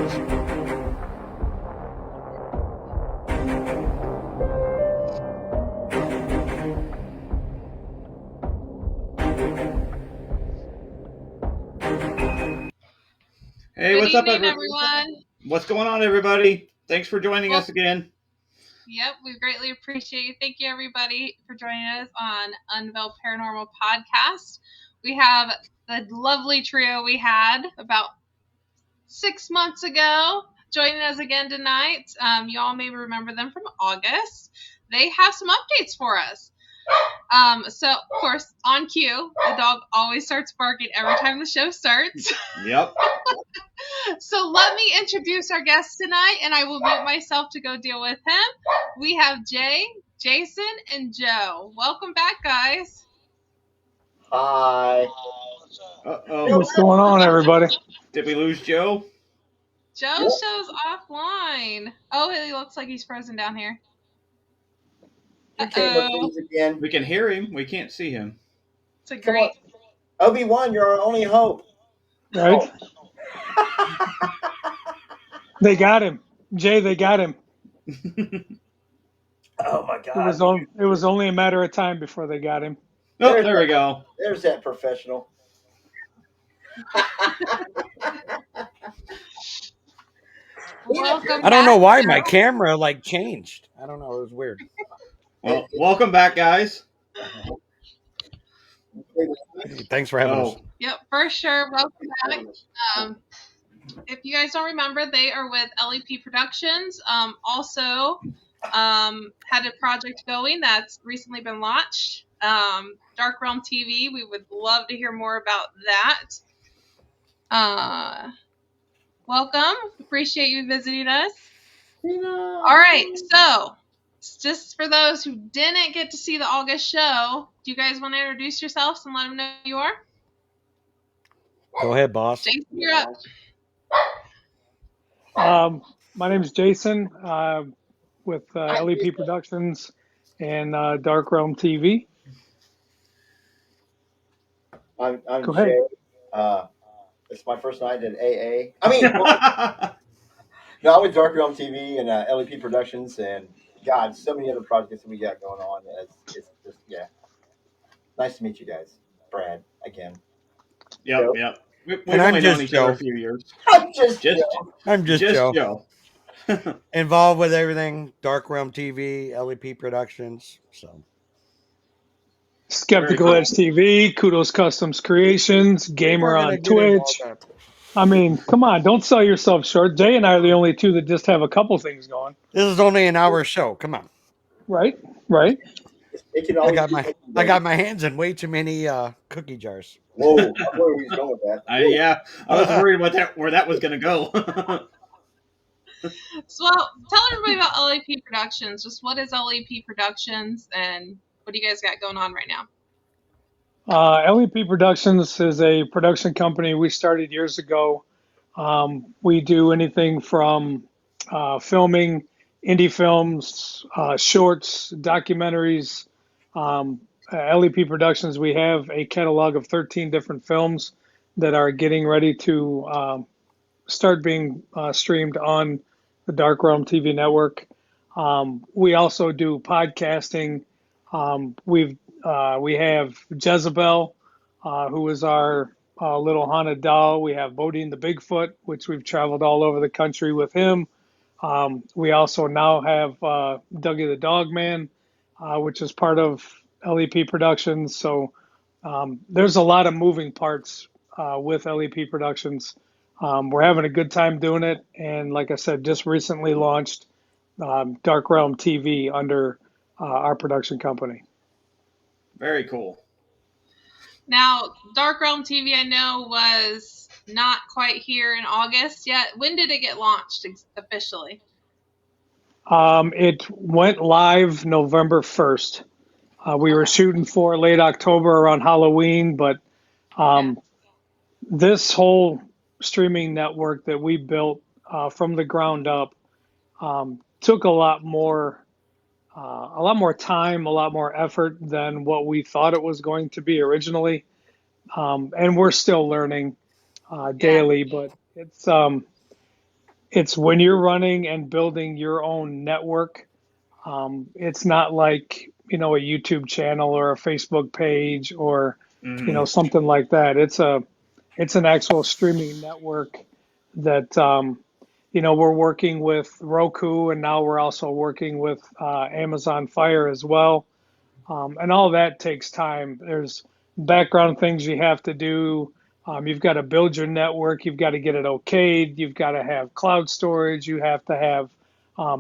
Hey, Good what's up, evening, everyone? What's going on, everybody? Thanks for joining us again. Yep, we greatly appreciate you. Thank you, everybody, for joining us on Unveil Paranormal Podcast. We have the lovely trio we had about 6 months ago joining us again tonight. You all may remember them from August. They have some updates for us. So, of course, on cue, the dog always starts barking every time the show starts. Yep. So let me introduce our guest tonight, and I will mute myself to go deal with him. We have Jay, Jason, and Joe. Welcome back, guys. Hi. Uh-oh. What's going on, everybody? Did we lose Joe? Joe shows offline. Oh, he looks like he's frozen down here. Again. We can hear him. We can't see him. It's a great. Obi-Wan, you're our only hope. Right? They got him. Jay, they got him. Oh, my God. It was only a matter of time before they got him. Oh, there we go. There's that professional. Welcome I don't know back, why Joe. my camera changed. I don't know. It was weird. Well, welcome back, guys. Thanks for having us. Yep, for sure. Welcome back. If you guys don't remember, they are with LEP Productions. Also, had a project going that's recently been launched. Dark Realm TV. We would love to hear more about that. Welcome. Appreciate you visiting us. All right. So, just for those who didn't get to see the August show, do you guys want to introduce yourselves and let them know who you are? Go ahead, boss. Jason, you're up. My name is Jason with LEP Productions and Dark Realm TV. I'm Go Jay. ahead. It's my first night at AA. I mean, no, I'm with Dark Realm TV and LEP Productions, and God, so many other projects that we got going on. It's just, yeah. Nice to meet you guys. Brad, again. Yep. We've And only I'm known just each other Joe. a few years. I'm just Joe. Involved with everything Dark Realm TV, LEP Productions. So Skeptical Edge TV, Kudos Customs Creations, Gamer on Twitch. I mean, come on, don't sell yourself short. Jay and I are the only two that just have a couple things going. This is only an hour show. Come on. Right. I got my hands in way too many cookie jars. Whoa, I wonder where he's going with that. Yeah, I was worried about where that was going to go. So, well, tell everybody about LEP Productions. Just what is LEP Productions, and what do you guys got going on right now? LEP Productions is a production company we started years ago. We do anything from filming, indie films, shorts, documentaries. LEP Productions, we have a catalog of 13 different films that are getting ready to start being streamed on the Dark Realm TV network. We also do podcasting. We have Jezebel, who is our little haunted doll. We have Bodine the Bigfoot, which we've traveled all over the country with him. We also now have Dougie the Dogman, which is part of LEP Productions. So there's a lot of moving parts with LEP Productions. We're having a good time doing it. And like I said, just recently launched Dark Realm TV under our production company. Very cool. Now, Dark Realm TV, I know, was not quite here in August yet. When did it get launched officially? It went live November 1st. We were shooting for late October around Halloween, but this whole streaming network that we built from the ground up took a lot more time, a lot more effort than what we thought it was going to be originally. And we're still learning daily, but it's when you're running and building your own network. It's not like, a YouTube channel or a Facebook page or, Mm-hmm. something like that. It's an actual streaming network that, we're working with Roku, and now we're also working with Amazon Fire as well. And all that takes time. There's background things you have to do. You've got to build your network. You've got to get it okayed. You've got to have cloud storage. You have to have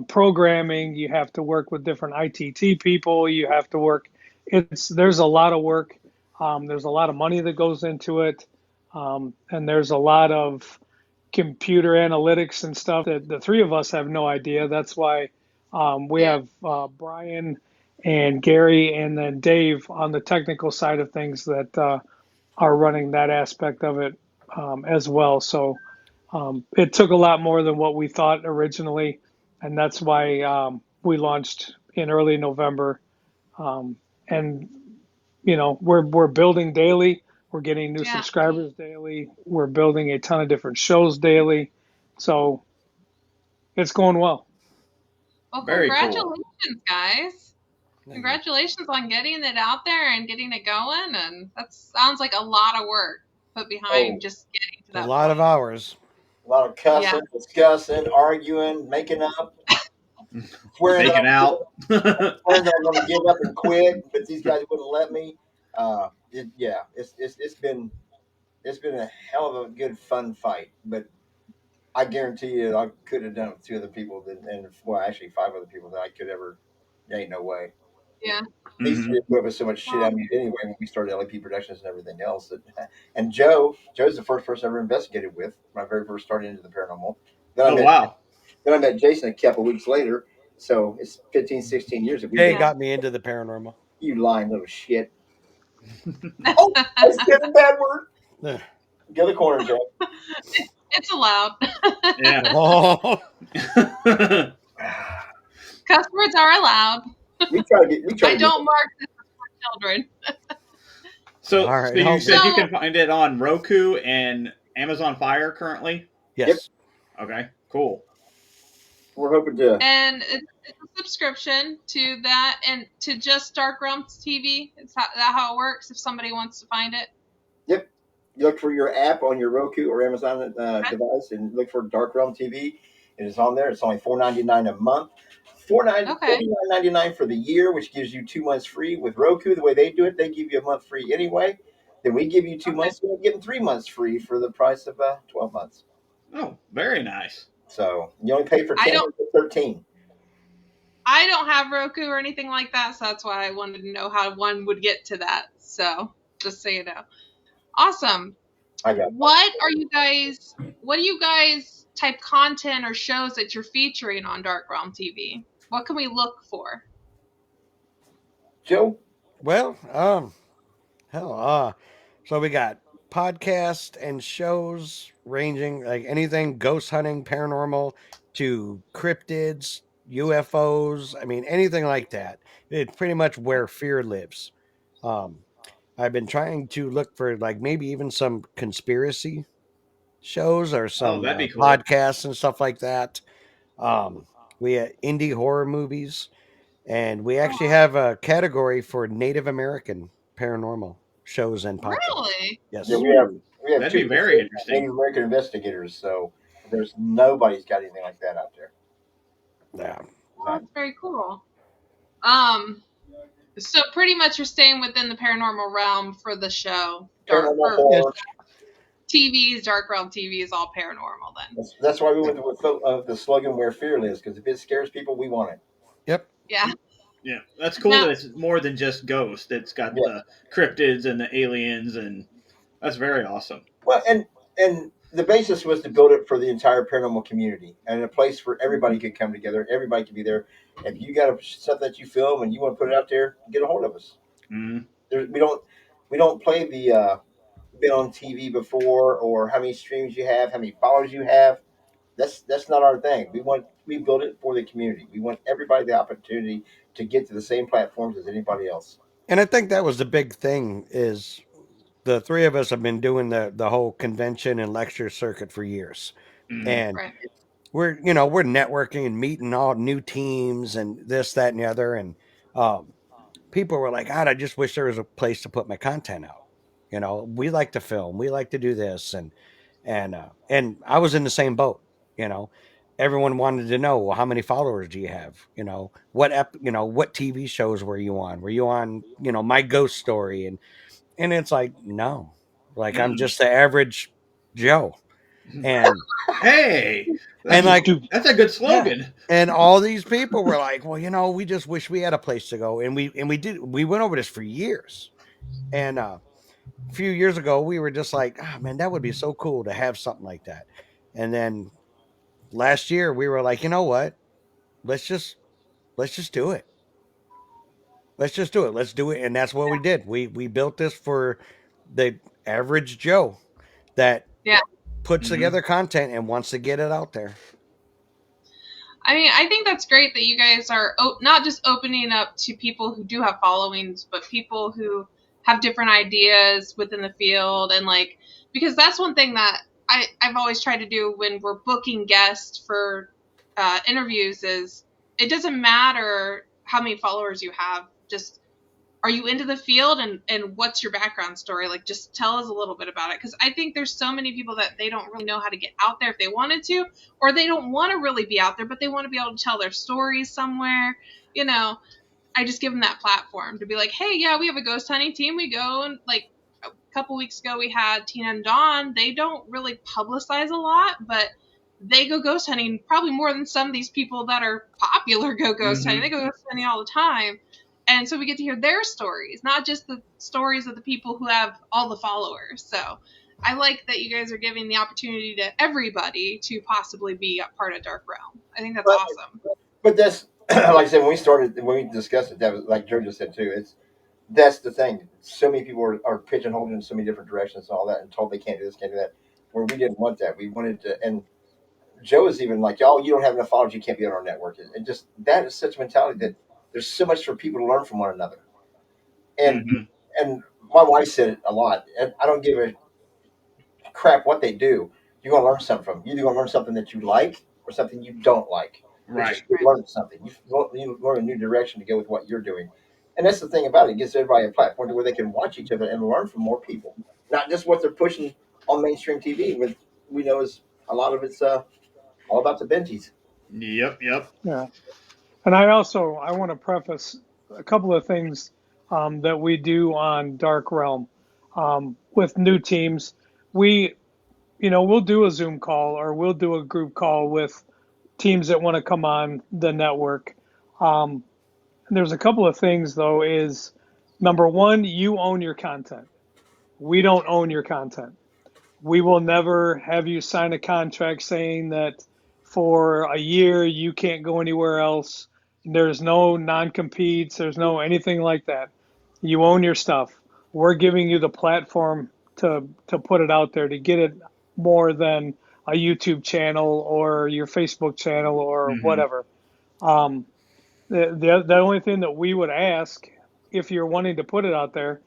programming. You have to work with different ITT people. You have to work. There's a lot of work. There's a lot of money that goes into it, and there's a lot of computer analytics and stuff that the three of us have no idea. That's why we Yeah. have Brian and Gary and then Dave on the technical side of things that are running that aspect of it as well. So it took a lot more than what we thought originally, and that's why we launched in early November. And we're building daily. We're getting new Yeah. subscribers daily. We're building a ton of different shows daily. So it's going well. Well, Very cool. congratulations, guys. Congratulations on getting it out there and getting it going. And that sounds like a lot of work put behind just getting to that A lot of hours. A lot of cussing, discussing, arguing, making up, swearing Making out. swearing that I'm going to give up and quit, but these guys wouldn't let me. It's been a hell of a good fun fight, but I guarantee you I could have done it with two other people actually five other people that I could ever. There ain't no way. Yeah. These Mm-hmm. three put up with so much shit I mean anyway when we started LAP Productions and everything else. And Joe's the first person I ever investigated with when I very first started into the paranormal. Wow. Then I met Jason a couple weeks later. So it's 15, 16 years that we Jay got me into the paranormal. You lying little shit. Oh, I said a bad word. Go to the corner, Joe. It's allowed. Yeah. Oh. Cuss words are allowed. I don't mark this for children. So right, you said you can find it on Roku and Amazon Fire currently? Yes. Yep. Okay, cool. We're hoping to. And it's a subscription to that and to just Dark Realms TV. Is that how it works if somebody wants to find it? Yep. You look for your app on your Roku or Amazon device and look for Dark Realm TV. It is on there. It's only $4.99 a month. $49.99 for the year, which gives you 2 months free. With Roku, the way they do it, they give you a month free anyway. Then we give you 2 months. We're getting 3 months free for the price of 12 months. Oh, very nice. So you only pay for 10 or 13. I don't have Roku or anything like that, so that's why I wanted to know how one would get to that. So just so you know. Awesome. What do you guys type content or shows that you're featuring on Dark Realm TV? What can we look for? Joe? Well, so we got podcasts and shows ranging like anything ghost hunting, paranormal to cryptids, UFOs. I mean, anything like that. It's pretty much where fear lives. I've been trying to look for like maybe even some conspiracy shows or some that'd be cool. podcasts and stuff like that. We had indie horror movies, and we actually have a category for Native American paranormal shows and podcasts. Really? Yes. Yeah, we have that'd two be very interesting. Native American investigators, so there's nobody's got anything like that out there. Yeah. Well, that's very cool. So pretty much you're staying within the paranormal realm for the show. Paranormal horror. TV's Dark Realm TV is all paranormal then. That's why we went with the slogan "Where Fear Lives," because if it scares people, we want it. Yep. Yeah. Yeah, that's cool that it's more than just ghosts. It's got the cryptids and the aliens, and that's very awesome. Well, and the basis was to build it for the entire paranormal community and a place where everybody could come together. Everybody could be there. If you got something that you film and you want to put it out there, get a hold of us. Mm-hmm. We don't play the been on TV before or how many streams you have, how many followers you have. That's not our thing. We build it for the community. We want everybody the opportunity to get to the same platforms as anybody else. And I think that was the big thing is the three of us have been doing the whole convention and lecture circuit for years. Mm-hmm. And we're networking and meeting all new teams and this, that, and the other. And people were like, God, I just wish there was a place to put my content out. We like to film, we like to do this, and I was in the same boat. You know, everyone wanted to know, well, how many followers do you have? What TV shows were you on? Were you on, My Ghost Story? And it's like, no, like I'm just the average Joe. And Hey, and like that's a good yeah. slogan. And all these people were like, well, we just wish we had a place to go. And we went over this for years. And a few years ago, we were just like, man, that would be so cool to have something like that. And then last year we were like, you know what? Let's just do it. Let's just do it. Let's do it. And that's what we did. We built this for the average Joe that Yeah. puts together content and wants to get it out there. I mean, I think that's great that you guys are not just opening up to people who do have followings, but people who have different ideas within the field. And like, because that's one thing that I've always tried to do when we're booking guests for interviews is it doesn't matter how many followers you have. Just, are you into the field, and what's your background story? Like, just tell us a little bit about it. Because I think there's so many people that they don't really know how to get out there if they wanted to, or they don't want to really be out there, but they want to be able to tell their stories somewhere. I just give them that platform to be like, hey, yeah, we have a ghost hunting team. We go, and like a couple weeks ago we had Tina and Dawn. They don't really publicize a lot, but they go ghost hunting probably more than some of these people that are popular go ghost hunting. They go ghost hunting all the time. And so we get to hear their stories, not just the stories of the people who have all the followers. So I like that you guys are giving the opportunity to everybody to possibly be a part of Dark Realm. I think that's awesome. But that's like I said, when we discussed it, that was like Joe just said too. That's the thing. So many people are pigeonholed in so many different directions and all that, and told they can't do this, can't do that. Where we didn't want that. We wanted to, and Joe is even like, y'all, you don't have enough followers, you can't be on our network. And just that is such a mentality that there's so much for people to learn from one another. And my wife said it a lot. And I don't give a crap what they do. You're gonna learn something from them. You're either gonna learn something that you like or something you don't like. Right. You learn something. You learn a new direction to go with what you're doing. And that's the thing about it. It gives everybody a platform to where they can watch each other and learn from more people. Not just what they're pushing on mainstream TV, which we know is a lot of it's all about the Benjis. Yep. Yeah. And I want to preface a couple of things that we do on Dark Realm with new teams. We'll do a Zoom call or we'll do a group call with teams that want to come on the network. There's a couple of things though. Is number one, you own your content. We don't own your content. We will never have you sign a contract saying that for a year you can't go anywhere else. There's no non-competes. There's no anything like that. You own your stuff. We're giving you the platform to put it out there, to get it more than a YouTube channel or your Facebook channel or whatever. The only thing that we would ask, if you're wanting to put it out there,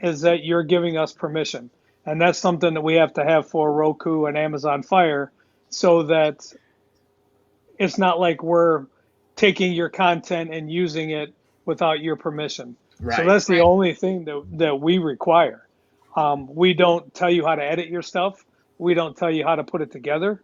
is that you're giving us permission. And that's something that we have to have for Roku and Amazon Fire, so that it's not like we're taking your content and using it without your permission. Right. So that's the only thing that we require. We don't tell you how to edit your stuff. We don't tell you how to put it together.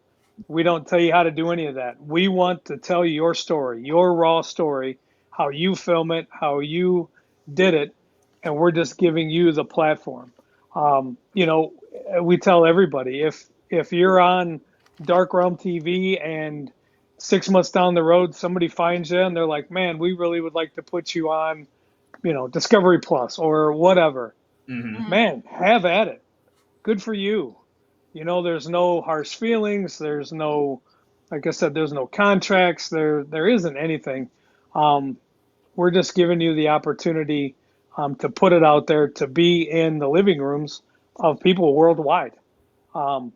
We don't tell you how to do any of that. We want to tell your story, your raw story, how you film it, how you did it, and we're just giving you the platform. We tell everybody, if you're on Dark Realm TV and 6 months down the road somebody finds you and they're like, man, we really would like to put you on, Discovery Plus or whatever, man, have at it. Good for you. There's no harsh feelings. There's no, like I said, there's no contracts. There isn't anything. We're just giving you the opportunity to put it out there, to be in the living rooms of people worldwide. And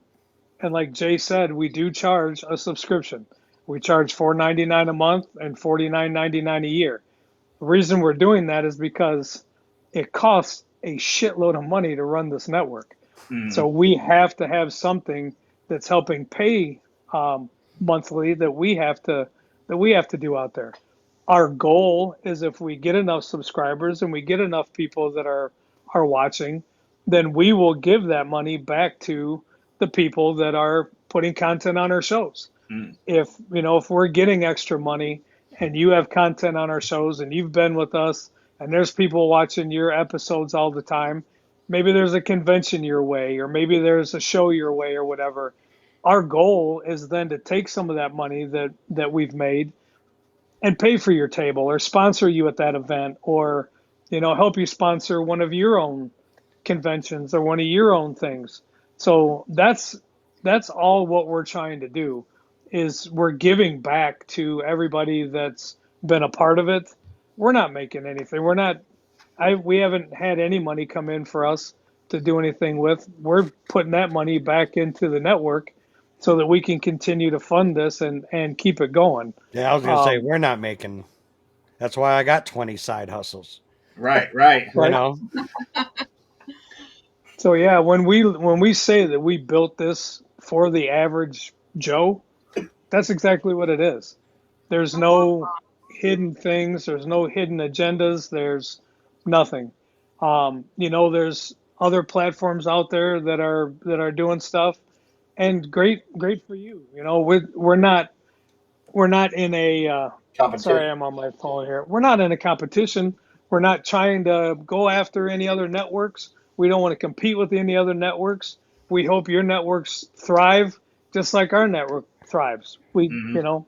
like Jay said, we do charge a subscription. We charge $4.99 a month and $49.99 a year. The reason we're doing that is because it costs a shitload of money to run this network. So we have to have something that's helping pay monthly that we have to do out there. Our goal is if we get enough subscribers and we get enough people that are watching, then we will give that money back to the people that are putting content on our shows. Mm. If we're getting extra money and you have content on our shows and you've been with us and there's people watching your episodes all the time, maybe there's a convention your way or maybe there's a show your way or whatever. Our goal is then to take some of that money that we've made and pay for your table or sponsor you at that event or help you sponsor one of your own conventions or one of your own things. So that's all what we're trying to do is we're giving back to everybody that's been a part of it. We're not making anything. We haven't had any money come in for us to do anything with. We're putting that money back into the network so that we can continue to fund this and keep it going. Yeah, I was gonna say we're not making. That's why I got 20 side hustles. Right. You Right. know, So yeah, when we say that we built this for the average Joe, that's exactly what it is. There's That's awesome. no hidden things. There's no hidden agendas. There's nothing. There's other platforms out there that are doing stuff, and great for you. We're not in a. Competition. Sorry, I'm on my phone here. We're not in a competition. We're not trying to go after any other networks. We don't want to compete with any other networks. We hope your networks thrive just like our network thrives. Mm-hmm.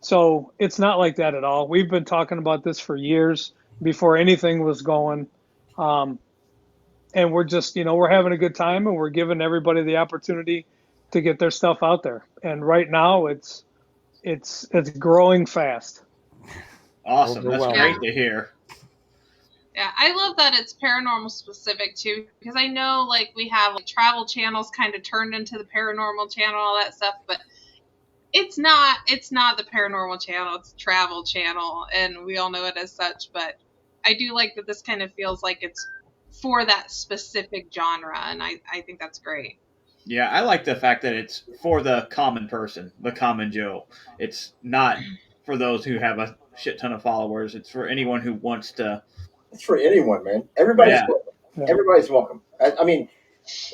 So it's not like that at all. We've been talking about this for years before anything was going. Um, and we're just, we're having a good time and we're giving everybody the opportunity to get their stuff out there. And right now it's growing fast. Awesome. That's Overwhelming. great to hear. Yeah, I love that it's paranormal specific too, because I know like we have like travel channels kind of turned into the paranormal channel, all that stuff, but it's not the paranormal channel, it's travel channel, and we all know it as such. But I do like that this kind of feels like it's for that specific genre, and I think that's great. Yeah, I like the fact that it's for the common person, the common Joe. It's not for those who have a shit ton of followers. It's for anyone who wants to. It's for anyone, man. Yeah. Yeah. Everybody's welcome. I mean,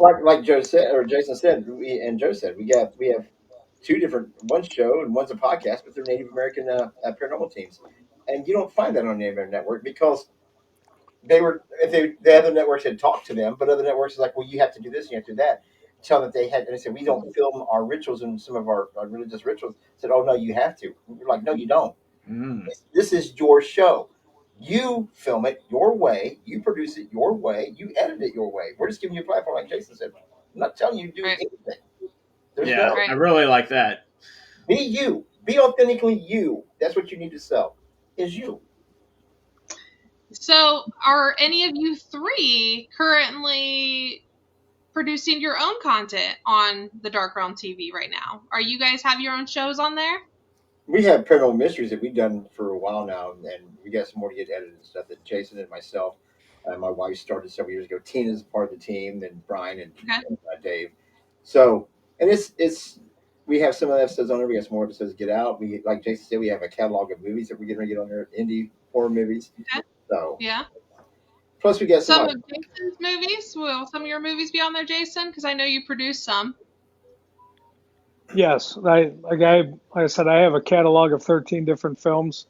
like Joe said or Jason said, Joe said, we have two different, one's show and one's a podcast, but they're Native American paranormal teams, and you don't find that on the other network because the other networks had talked to them, but other networks are like, well, you have to do this, you have to do that. Tell that they had, and they said we don't film our rituals and some of our religious rituals. Said, oh no, you have to. We're like, no, you don't. Mm. This is your show. You film it your way. You produce it your way. You edit it your way. We're just giving you a platform, like Jason said. I'm not telling you to do Right. anything. There's Yeah, no Right. I really like that. be you. Be authentically you. That's what you need to sell. Is you. So, are any of you three currently producing your own content on the Dark Realm TV right now? Are you guys have your own shows on there? We have paranormal mysteries that we've done for a while now, and we got some more to get edited and stuff that Jason and myself, my wife started several years ago. Tina's part of the team, then Brian Okay. and Dave. So, and it's we have some of the episodes on there. We got some more episodes to get out. We, like Jason said, we have a catalog of movies that we're getting ready to get on there, indie horror movies. Okay. So, Yeah. plus we got Some of Jason's movies. Will some of your movies be on there, Jason? Because I know you produce some. Yes, like I said, I have a catalog of 13 different films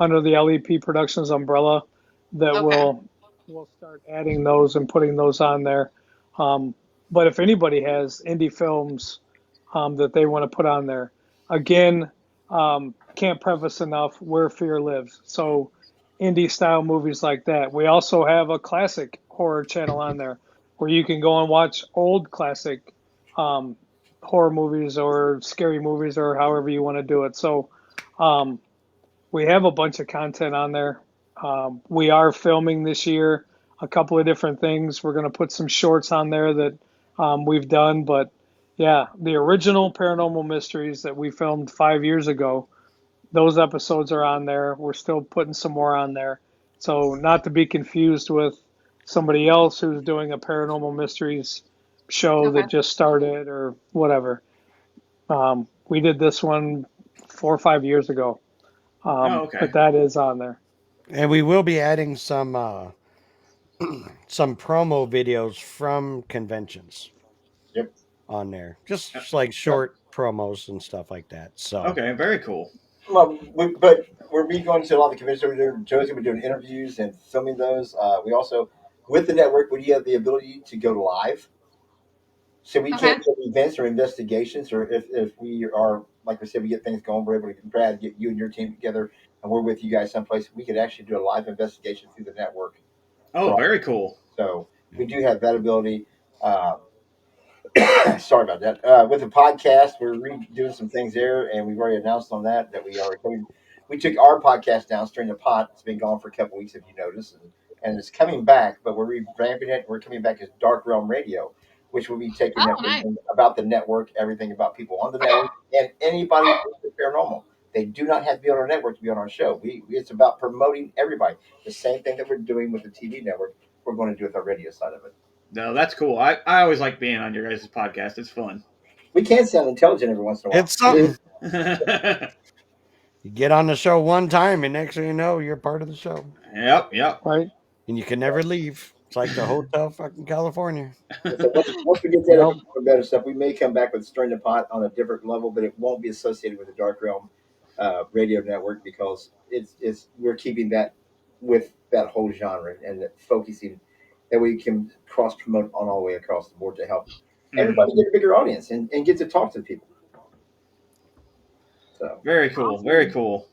under the LEP Productions umbrella that Okay. we'll start adding those and putting those on there. But if anybody has indie films that they want to put on there, again, can't preface enough where fear lives. So indie style movies like that. We also have a classic horror channel on there where you can go and watch old classic um, horror movies or scary movies or however you want to do it. So we have a bunch of content on there. We are filming this year a couple of different things. We're going to put some shorts on there that we've done. But yeah, the original Paranormal Mysteries that we filmed 5 years ago, those episodes are on there. We're still putting some more on there. So not to be confused with somebody else who's doing a Paranormal Mysteries show Okay. that just started or whatever. We did this one 4 or 5 years ago, Oh, okay. but that is on there. And we will be adding some promo videos from conventions Yep. on there, Uh, just like short promos and stuff like that. So Okay, very cool. Well, but we're going to a lot of the conventions. Joe's going to be doing interviews and filming those. We also, with the network, we have the ability to go live. So we Okay. can't do events or investigations, or if we are, like we said, we get things going, we're able to, Brad, get you and your team together, and we're with you guys someplace. We could actually do a live investigation through the network. Oh, For very cool. so we do have that ability. Uh, Sorry about that. With the podcast, we're redoing some things there, and we've already announced on that we are going. We took our podcast down, Stirring the Pot. It's been gone for a couple weeks, if you notice, and it's coming back. But we're revamping it. We're coming back as Dark Realm Radio, which will be taking Oh, nice. everything about the network, everything about people on the network, and anybody with the paranormal. They do not have to be on our network to be on our show. It's about promoting everybody. The same thing that we're doing with the TV network, we're going to do with our radio side of it. No, that's cool. I always like being on your guys' podcast. It's fun. We can sound intelligent every once in a while. it's something. Yep, You get on the show one time, and next thing you know, you're part of the show, yep. Right? and you can never leave. It's like the hotel, fucking California. So once we get that Yep. up for better stuff, we may come back with Stirring the Pot on a different level, but it won't be associated with the Dark Realm radio network because it's we're keeping that with that whole genre and focusing that we can cross promote on all the way across the board to help Mhm. everybody get a bigger audience and get to talk to people. So Very cool. Very cool.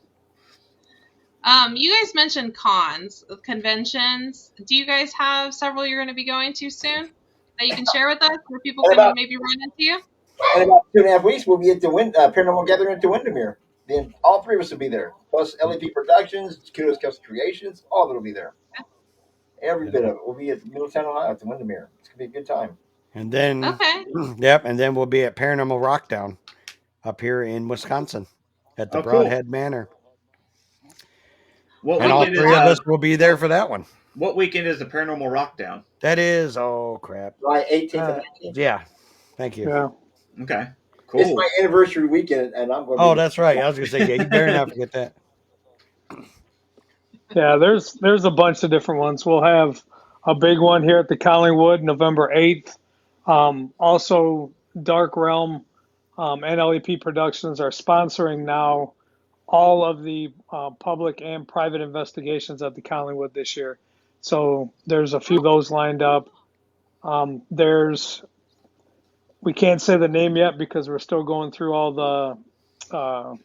You guys mentioned cons, conventions. Do you guys have several you're going to be going to soon that you can share with us, where people and can about maybe run into you? in about 2.5 weeks we'll be at the Paranormal Gathering at the Windermere. Then all three of us will be there. Plus LEP Productions, Kudos Custom Creations, all of it will be there. Every bit of it. We'll be at Middletown, Ohio at the Windermere. It's gonna be a good time. And then, Okay. yep, and then we'll be at Paranormal Rockdown up here in Wisconsin at the Oh, cool. Broadhead Manor. What And all weekend three is of us will be there for that one. what weekend is the Paranormal Rockdown? That is, oh crap. July 18th and Uh, 19th. Yeah, thank you. Yeah. Okay, It's cool. my anniversary weekend, and I'm going to Oh, be. that's right. I was gonna say, yeah, you better not forget that. Yeah, there's a bunch of different ones. We'll have a big one here at the Collingwood, November 8th. Also, Dark Realm and LEP Productions are sponsoring now all of the public and private investigations at the Collingwood this year. So there's a few of those lined up. There's we can't say the name yet because we're still going through uh, all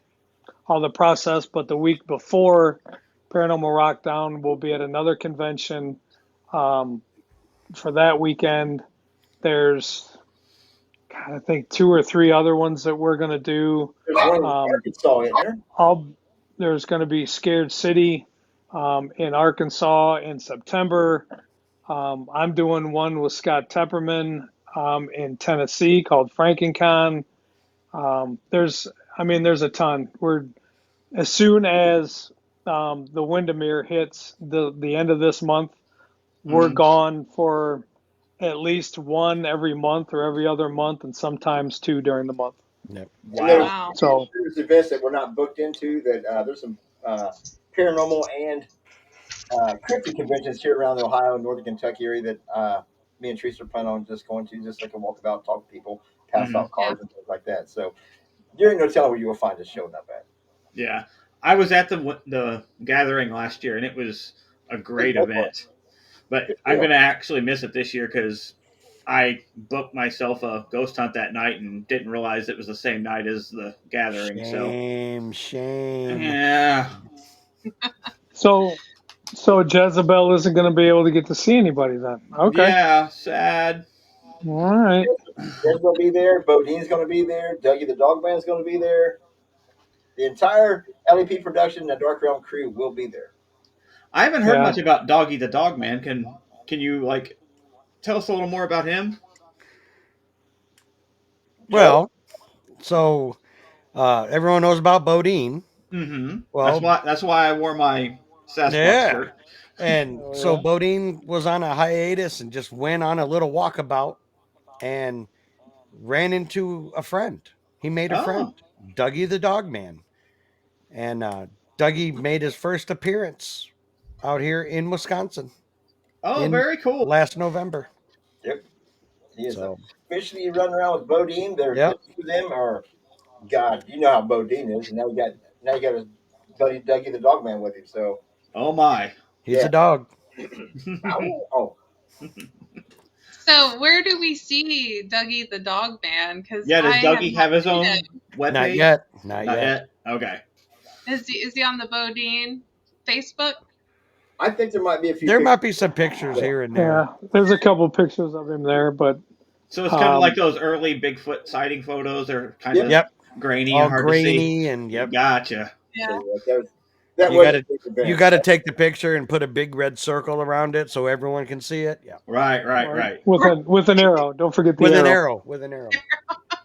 the process. But the week before Paranormal Rockdown, we'll be at another convention um, for that weekend. There's, God, I think 2 or 3 other ones that we're going to do. There's one in Um, Arkansas in there. there's going to be Scared City in Arkansas in September. I'm doing one with Scott Tepperman in Tennessee called FrankenCon. There's a ton. We're as soon as the Windermere hits the end of this month, we're Mhm. gone for at least one every month or every other month, and sometimes 2 during the month. Yep. And Wow. Wow. there's events that we're not booked into. That there's some paranormal and cryptid conventions here around the Ohio and Northern Kentucky area that me and Teresa are planning on just going to, just like a walkabout, talk to people, pass Mhm. out Yeah. cards and things like that. So you ain't no telling where you will find this show up at. Yeah, I was at the gathering last year, and it was a great event. But Good I'm deal. gonna actually miss it this year because I booked myself a ghost hunt that night and didn't realize it was the same night as the gathering. So Shame. yeah, So Jezebel isn't going to be able to get to see anybody then. Okay. yeah, sad. All right. There's going to be there. Bodine's going to be there. Dougie the Dog Man's going to be there. The entire LEP production and the Dark Realm crew will be there. I haven't heard Yeah. much about Doggy the Dog Man. Can you like tell us a little more about him? Joe? Well, so everyone knows about Bodine. Mm-hmm. Well, That's why I wore my Sasquatch yeah. shirt. And Oh so yeah. Bodine was on a hiatus and just went on a little walkabout and ran into a friend. He made a friend. Oh, Dougie the Dog Man. And Dougie made his first appearance out here in Wisconsin Oh, in very cool. last November. Yep. He is So, officially running around with Bodine. They're yep. the two of them are God. You know how Bodine is, and now you got his buddy Dougie the Dog Man with him. So Oh my. He's yeah. a dog. Oh, So where do we see Dougie the Dog Man? Because Yeah, does I have Dougie not have his seen own him. webpage? Not yet. Not Not yet. yet. Okay. Is he on the Bodine Facebook? I think there might be a few. There pictures. might be some pictures Yeah. here and there. Yeah, there's a couple pictures of him there, but So it's kind of Um, like those early Bigfoot sighting photos. They're kind of Yep. grainy All and hard to see. grainy and yep. Gotcha. Yeah. So, that You was gotta a big event. you got to take the picture and put a big red circle around it so everyone can see it. Yeah. Right. with an arrow. Don't forget the With an arrow. arrow. With an arrow.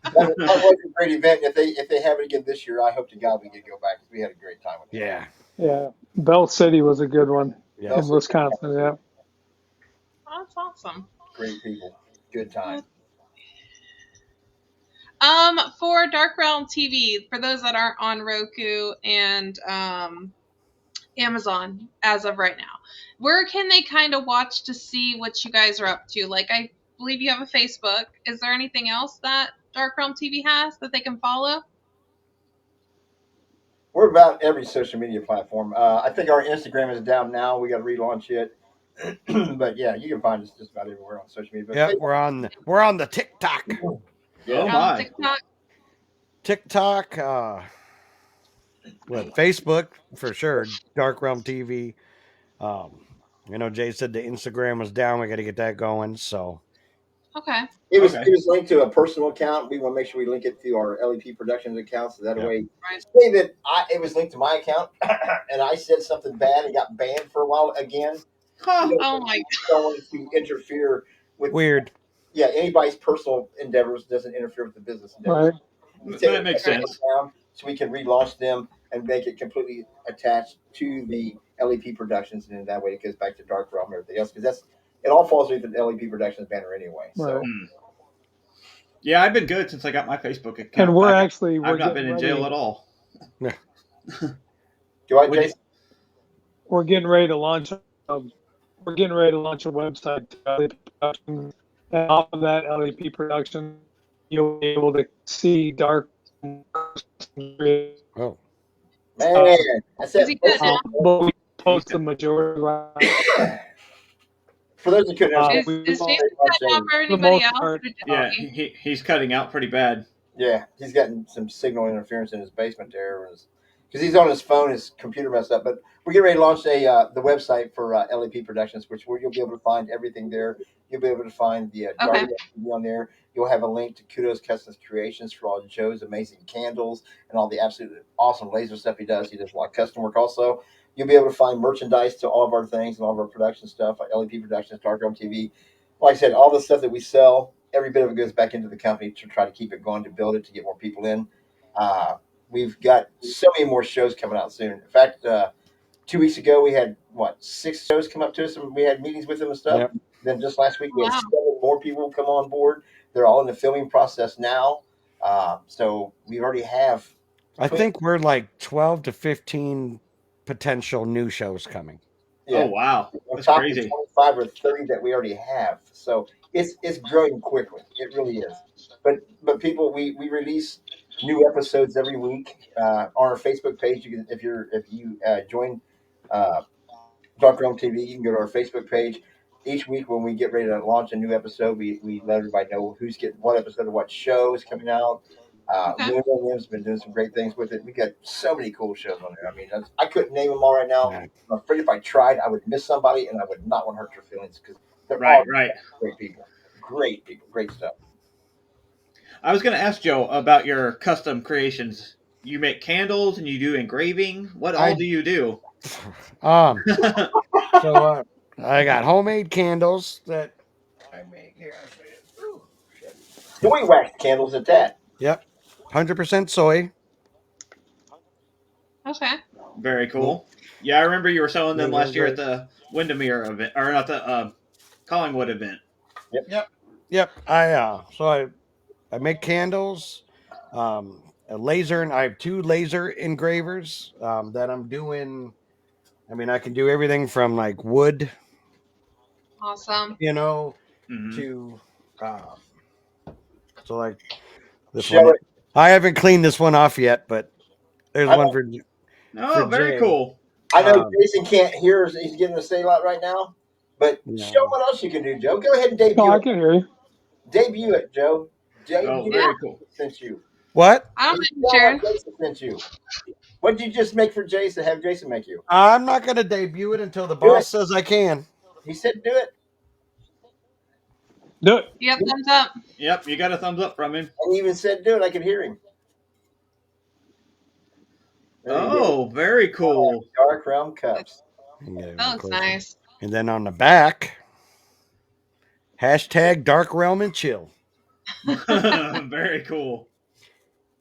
That was a great event. If they have it again this year, I hope to God we can go back because we had a great time with it. Yeah. Yeah, Bell City was a good one Yeah. in Wisconsin. Yeah. That's awesome. Great people, good time. For Dark Realm TV, for those that aren't on Roku and Amazon as of right now, where can they kind of watch to see what you guys are up to? Like, I believe you have a Facebook. Is there anything else that Dark Realm TV has that they can follow? We're about every social media platform. I think our Instagram is down now. We got to relaunch it. But yeah, you can find us just about everywhere on social media. But Yep. We're on the TikTok. Yeah. Oh On my. TikTok? TikTok. Facebook for sure. Dark Realm TV. I know Jay said the Instagram was down. We got to get that going. So Okay. It was Okay. linked to a personal account. We want to make sure we link it to our LEP Productions account, so that Yep. way, Right. say that it was linked to my account, and I said something bad and got banned for a while again. Huh. Oh my Don't want to interfere with weird. anybody's personal endeavors. Doesn't interfere with the business endeavors. Right. We take That makes it sense. down so we can relaunch them and make it completely attached to the LEP Productions, and in that way it goes back to Dark Realm and everything else because it all falls underneath the LEP Productions banner anyway. So. Right. Yeah, I've been good since I got my Facebook account. And we're I've not getting been in ready. jail at all. Do I, Would you- Jason? We're getting ready to launch. We're getting ready to launch a website to LEP Productions, and off of that LEP Production, you'll be able to see Dark. Oh. Man, that's Is he it. good now? But we post the majority. For those that couldn't understand, Is Jason cutting out for anybody most else? part, Or just Yeah, me? he's cutting out pretty bad. yeah, he's gotten some signal interference in his basement there, because he's on his phone, his computer messed up. But we're getting ready to launch the website for LEP Productions, where you'll be able to find everything there. You'll be able to find the Dark TV on there. You'll have a link to Kudos Customs Creations for all Joe's amazing candles and all the absolutely awesome laser stuff he does. He does a lot of custom work also. You'll be able to find merchandise to all of our things and all of our production stuff, like LEP Productions, Dark Realm TV. Like I said, all the stuff that we sell, every bit of it goes back into the company to try to keep it going, to build it, to get more people in. We've got so many more shows coming out soon. In fact, 2 weeks ago, we had, 6 shows come up to us, and we had meetings with them and stuff. Yep. Then just last week, we had Wow. 7 more people come on board. They're all in the filming process now. So we already have. I think we're like 12 to 15 potential new shows coming. Yeah. Oh wow, On that's top crazy. of 25 or 30 that we already have. So it's growing quickly. It really is. But people, we release new episodes every week on our Facebook page. You can, if you join Dark Realm TV, you can go to our Facebook page. Each week when we get ready to launch a new episode, we let everybody know who's getting what episode of what show is coming out. Okay. Moon Williams has been doing some great things with it. We got so many cool shows on there. I mean, I couldn't name them all right now. Yeah. I'm afraid if I tried, I would miss somebody, and I would not want to hurt your feelings because they're Right, all right. great people. Great people. Great stuff. I was going to ask Joe about your custom creations. You make candles and you do engraving. What all do you do? So I got homemade candles that I make here. Soy wax candles at that. Yep. 100% soy. Okay. Very cool. Yeah, I remember you were selling them They're last year at great. the Windermere event, or not the Collingwood event. Yep. I make candles. a laser, and I have two laser engravers that I'm doing. I mean, I can do everything from like wood, Awesome. you know, Hmm. to uh, so like this Show one. it. I haven't cleaned this one off yet, but there's I one know, for Oh, very Jay. cool. I know Um, Jason can't hear us. He's getting a say a lot right now. But show yeah. what else you can do, Joe. Go ahead and No, debut I it. can hear you. Debut it, Joe. Oh, Debut Yeah, very what cool. Jason sent you. What? I don't And mind tell what sharing. Jason sent you. What did you just make for Jason? Have Jason make you? I'm not going to debut it until the Do it. boss says I can. He said do it. Do it. Yep, thumbs up. Yep, you got a thumbs up from him. And he even said do it. I could hear him. There you go. Oh, very cool. Dark Realm Cups. And get it a That little looks closer. nice. And then on the back, hashtag Dark Realm and Chill. Very cool.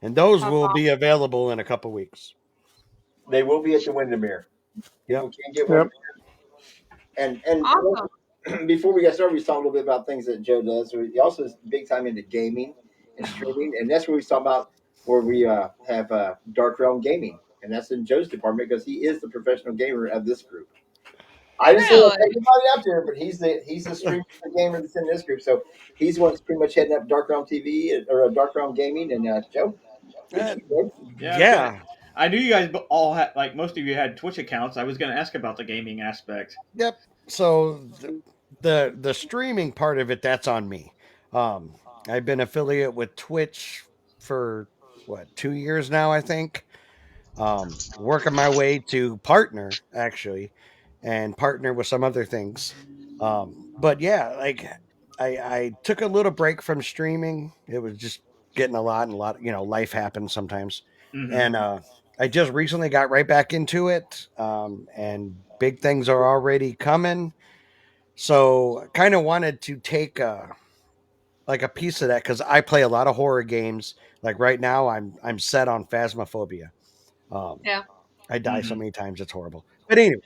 And those That's will awesome. be available in a couple weeks. They will be at the Windermere. People Yep. can't get one. Yep. And Awesome. before we got started, we was talking a little bit about things that Joe does. He also is big time into gaming and streaming, and that's where we talk about where we have Dark Realm Gaming, and that's in Joe's department because he is the professional gamer of this group. I just want Really? everybody out there, but he's the streamer gamer that's in this group, so he's the one that's pretty much heading up Dark Realm TV or Dark Realm Gaming. And Joe, good to Uh, see you, Yeah, I was gonna. yeah. I knew you guys all had, like most of you had Twitch accounts. I was gonna ask about the gaming aspect. Yep. So the streaming part of it, that's on me. Um, I've been affiliate with Twitch for what 2 years now, I think. Working my way to partner actually, and partner with some other things. But yeah, like I took a little break from streaming. It was just getting a lot and a lot. Life happens sometimes, Hmm. and I just recently got right back into it. And big things are already coming. So kind of wanted to take like a piece of that because I play a lot of horror games. Like right now, I'm set on Phasmophobia. Um, Yeah. I die so Hmm. many times, it's horrible. But anyway,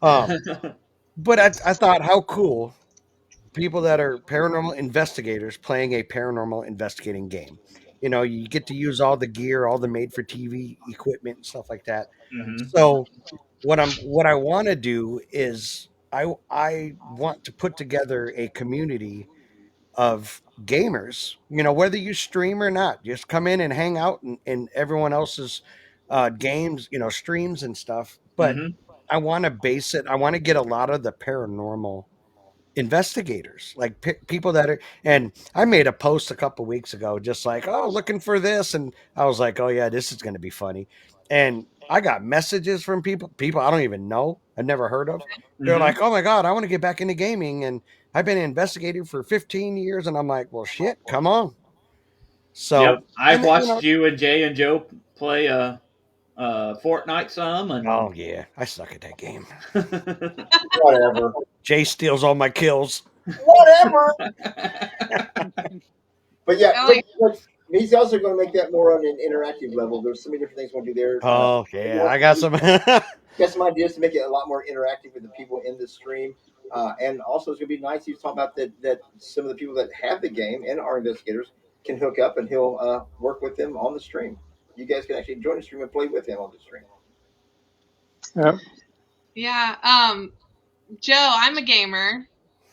um, but I thought how cool people that are paranormal investigators playing a paranormal investigating game. You get to use all the gear, all the made for TV equipment and stuff like that. Hmm. So what I want to do is I want to put together a community of gamers, whether you stream or not, just come in and hang out in everyone else's games, streams and stuff. But Hmm. I want to base it, I want to get a lot of the paranormal investigators, like people that are, and I made a post a couple weeks ago, just like, oh, looking for this. And I was like, oh, yeah, this is going to be funny. And I got messages from people I don't even know, I've never heard of. They're Hmm. like, oh my God, I want to get back into gaming. And I've been investigating for 15 years. And I'm like, well, shit, come on. Yep, So, I've and watched you and Jay and Joe play Fortnite some, oh, and yeah, I suck at that game. whatever, Jay steals all my kills. whatever. But yeah, I like. he's also going to make that more on an interactive level. There's so many different things we'll do there. Oh, yeah, I got some. Got some ideas to make it a lot more interactive with the people in the stream. And also, it's going to be nice. He's talking about that some of the people that have the game and are investigators can hook up, and he'll work with them on the stream. You guys can actually join the stream and play with him on the stream. Yep. Yeah. Joe, I'm a gamer.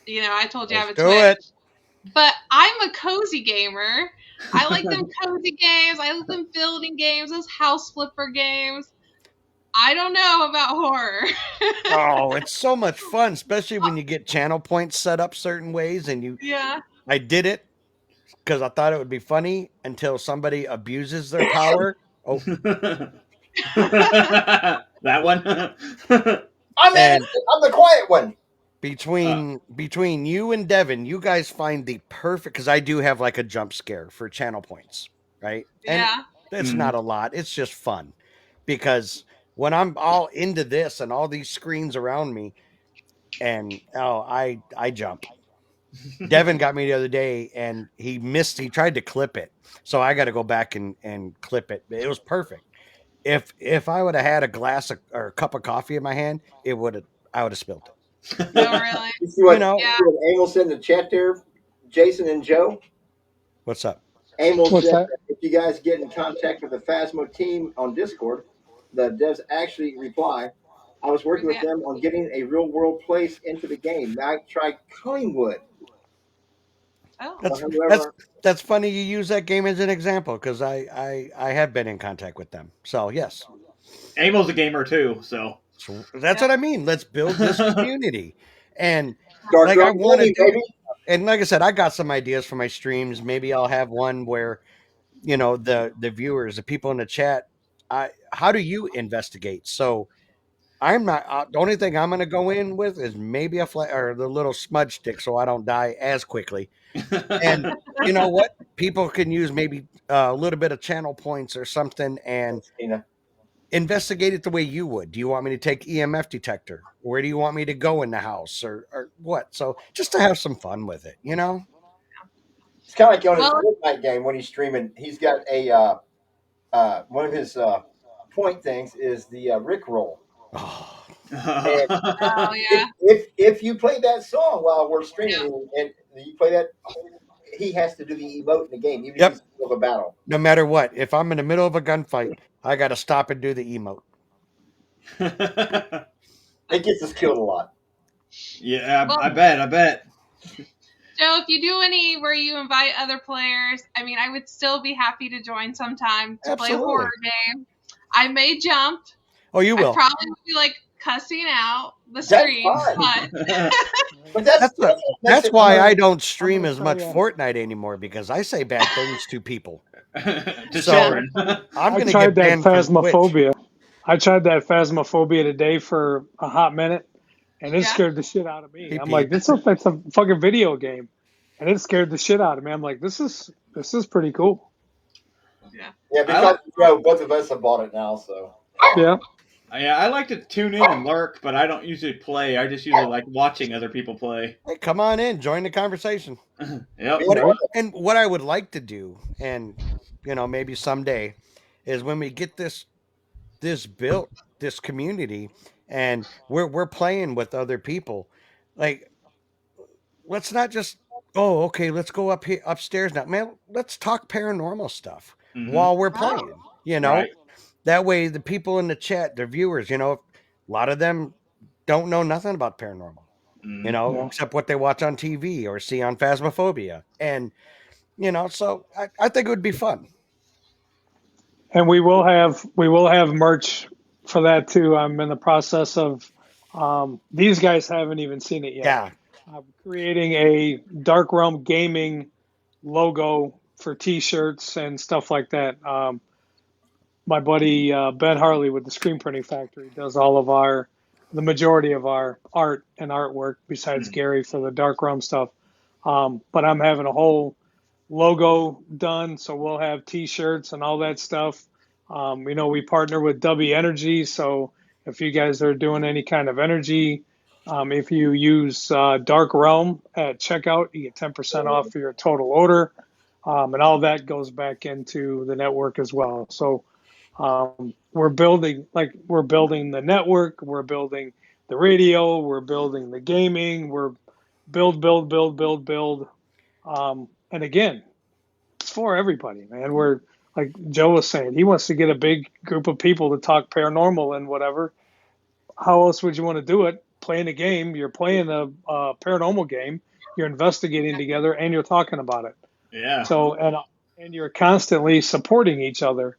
I told you I Let's have a do Twitch, it. but I'm a cozy gamer. I like them cozy games. I like them building games, those house flipper games. I don't know about horror. Oh, it's so much fun, especially when you get channel points set up certain ways. And Yeah. I did it because I thought it would be funny until somebody abuses their power. Oh, that one. I'm in. and I'm the quiet one. between you and Devin, you guys find the perfect, because I do have like a jump scare for channel points, right? And Yeah. it's Mhm. not a lot. It's just fun because when I'm all into this and all these screens around me, and oh, I jump. Devin got me the other day and he missed, he tried to clip it. So I got to go back and clip it. It was perfect. If I would have had a glass or a cup of coffee in my hand, I would have spilled it. Oh, really? You see You what know, Yeah. Amos said in the chat there, Jason and Joe. what's up? Emil What's said that? that if you guys get in contact with the Phasmo team on Discord, the devs actually reply. I was working Where's with that? them on getting a real world place into the game. Might try Collingwood. Oh, So That's that's whoever, that's funny you use that game as an example because I have been in contact with them. So yes, Amo's a gamer too, so so that's yep. what I mean. Let's build this community, and Dark like I Realm want to Gaming, do it. baby. And like I said, I got some ideas for my streams. Maybe I'll have one where the viewers, the people in the chat, how do you investigate? So I'm not the only thing I'm going to go in with is maybe a or the little smudge stick so I don't die as quickly. And you know what? People can use maybe a little bit of channel points or something and Tina. investigate it the way you would. Do you want me to take EMF detector? Where do you want me to go in the house or what? So just to have some fun with it, you know? It's kind of like on his Well, Fortnite game when he's streaming. He's got a one of his point things is the Rick roll. Oh, And oh if, yeah, if you play that song while we're yeah. streaming and you play that, he has to do the emote in the game, even if he's yep. in the middle of a battle. No matter what, if I'm in the middle of a gunfight, I got to stop and do the emote. It gets us killed a lot. Yeah, Well, I bet. I bet. Joe, if you do any where you invite other players, I mean, I would still be happy to join sometime to play a horror Absolutely. game. I may jump. Oh, you I will. probably would be like cussing out the That's stream, fine, but but that's That's a, what makes that's it why fun. I don't I'm stream gonna as tell much you, Fortnite anymore because I say bad things to people. To yeah, So children. I'm I going to tried get that banned from Twitch. phasmophobia. I tried that phasmophobia today for a hot minute, and it yeah, scared the shit out of me. He I'm like, peeps. it's a fucking video game, and it scared the shit out of me. I'm like, this is pretty cool. yeah. Yeah, I because like. both of us have bought it now, so Yeah. Yeah, I like to tune in and lurk, but I don't usually play. I just usually like watching other people play. Hey, come on in, join the conversation. Yep. being Right. What I would like to do, and maybe someday, is when we get this built, this community, and we're playing with other people, like let's not just okay, let's go up here upstairs now, man. Let's talk paranormal stuff Hmm. while we're Oh, playing. Right. That way the people in the chat, the viewers, a lot of them don't know nothing about paranormal, Hmm. Yeah. except what they watch on TV or see on Phasmophobia, and so I think it would be fun. And we will have merch for that too. I'm in the process of these guys haven't even seen it yet. Yeah, I'm creating a Dark Realm Gaming logo for T-shirts and stuff like that. My buddy Ben Harley with the Screen Printing Factory does the majority of our art and artwork, besides Hmm. Gary for the Dark Realm stuff. But I'm having a whole logo done, so we'll have T-shirts and all that stuff. We partner with W Energy, so if you guys are doing any kind of energy, if you use Dark Realm at checkout, you get 10% off for your total order, and all that goes back into the network as well. So we're building the network, we're building the radio, we're building the gaming, we're build. And again, it's for everybody, man. We're like Joe was saying, he wants to get a big group of people to talk paranormal and whatever. How else would you want to do it? Playing a game, you're playing a paranormal game, you're investigating together, and you're talking about it. Yeah. So and you're constantly supporting each other,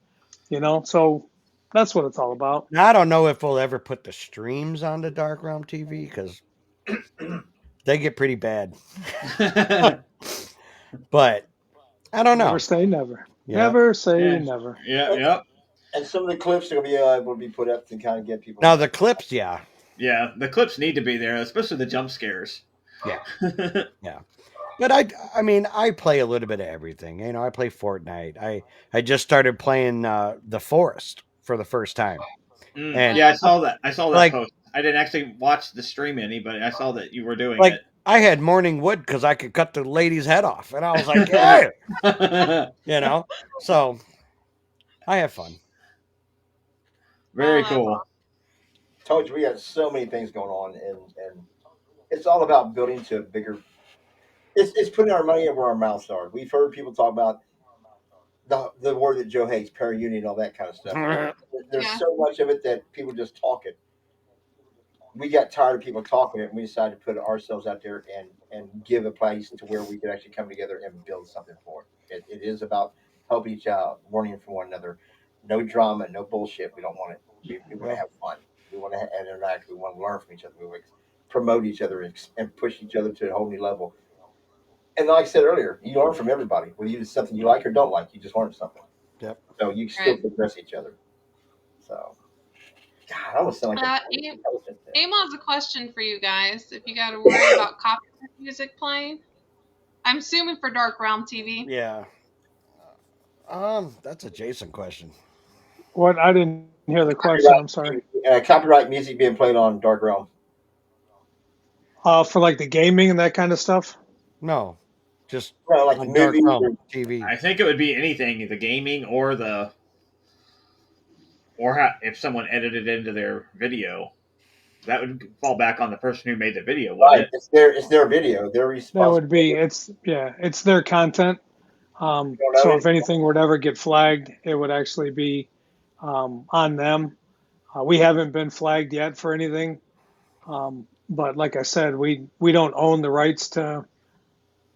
So that's what it's all about. now I don't know if we'll ever put the streams on the Dark Realm TV because they get pretty bad, but I don't Never know. say never. Yeah. Never say Yeah. never. Yeah. Yep. and some of the clips are going to be able to be put up to kind of get people Now in. the clips, yeah, Yeah. The clips need to be there, especially the jump scares. yeah, yeah. But I mean, I play a little bit of everything. I play Fortnite. I just started playing The Forest for the first time, and Yeah, I saw that. I saw that like post. I didn't actually watch the stream any, but I saw that you were doing like it. I had morning wood because I could cut the lady's head off, and I was like, yeah, you know. So I have fun. oh, Very that's cool. Told you we got so many things going on, and it's all about building to a bigger. It's putting our money where our mouths are. We've heard people talk about the word that Joe hates, parunion, all that kind of stuff. There's Yeah. so much of it that people just talk it. We got tired of people talking it, and we decided to put ourselves out there and give a place to where we could actually come together and build something for it. It is about helping each other, learning from one another. No drama, no bullshit. We don't want it. We want to Yep. have fun. We want to interact. We want to learn from each other. We want to promote each other and push each other to a whole new level. And like I said earlier, you learn from everybody. Whether you do something you like or don't like, you just learn something. Yep. So you still Right. progress each other. So, God, I almost sound like a intelligent. Emma has a question for you guys. If you got to worry about copyright music playing, I'm assuming for Dark Realm TV. Yeah. That's a Jason question. What? I didn't hear the question. I'm sorry. Copyright music being played on Dark Realm. For like the gaming and that kind of stuff. No, just Well, like the on Dark movies Realm or TV. I think it would be anything, the gaming or if someone edited into their video, that would fall back on the person who made the video, wouldn't right. it? It's their video. They're That would responsible. be. It's their content. You don't So own if it. anything would ever get flagged, it would actually be on them. We haven't been flagged yet for anything, but like I said, we don't own the rights to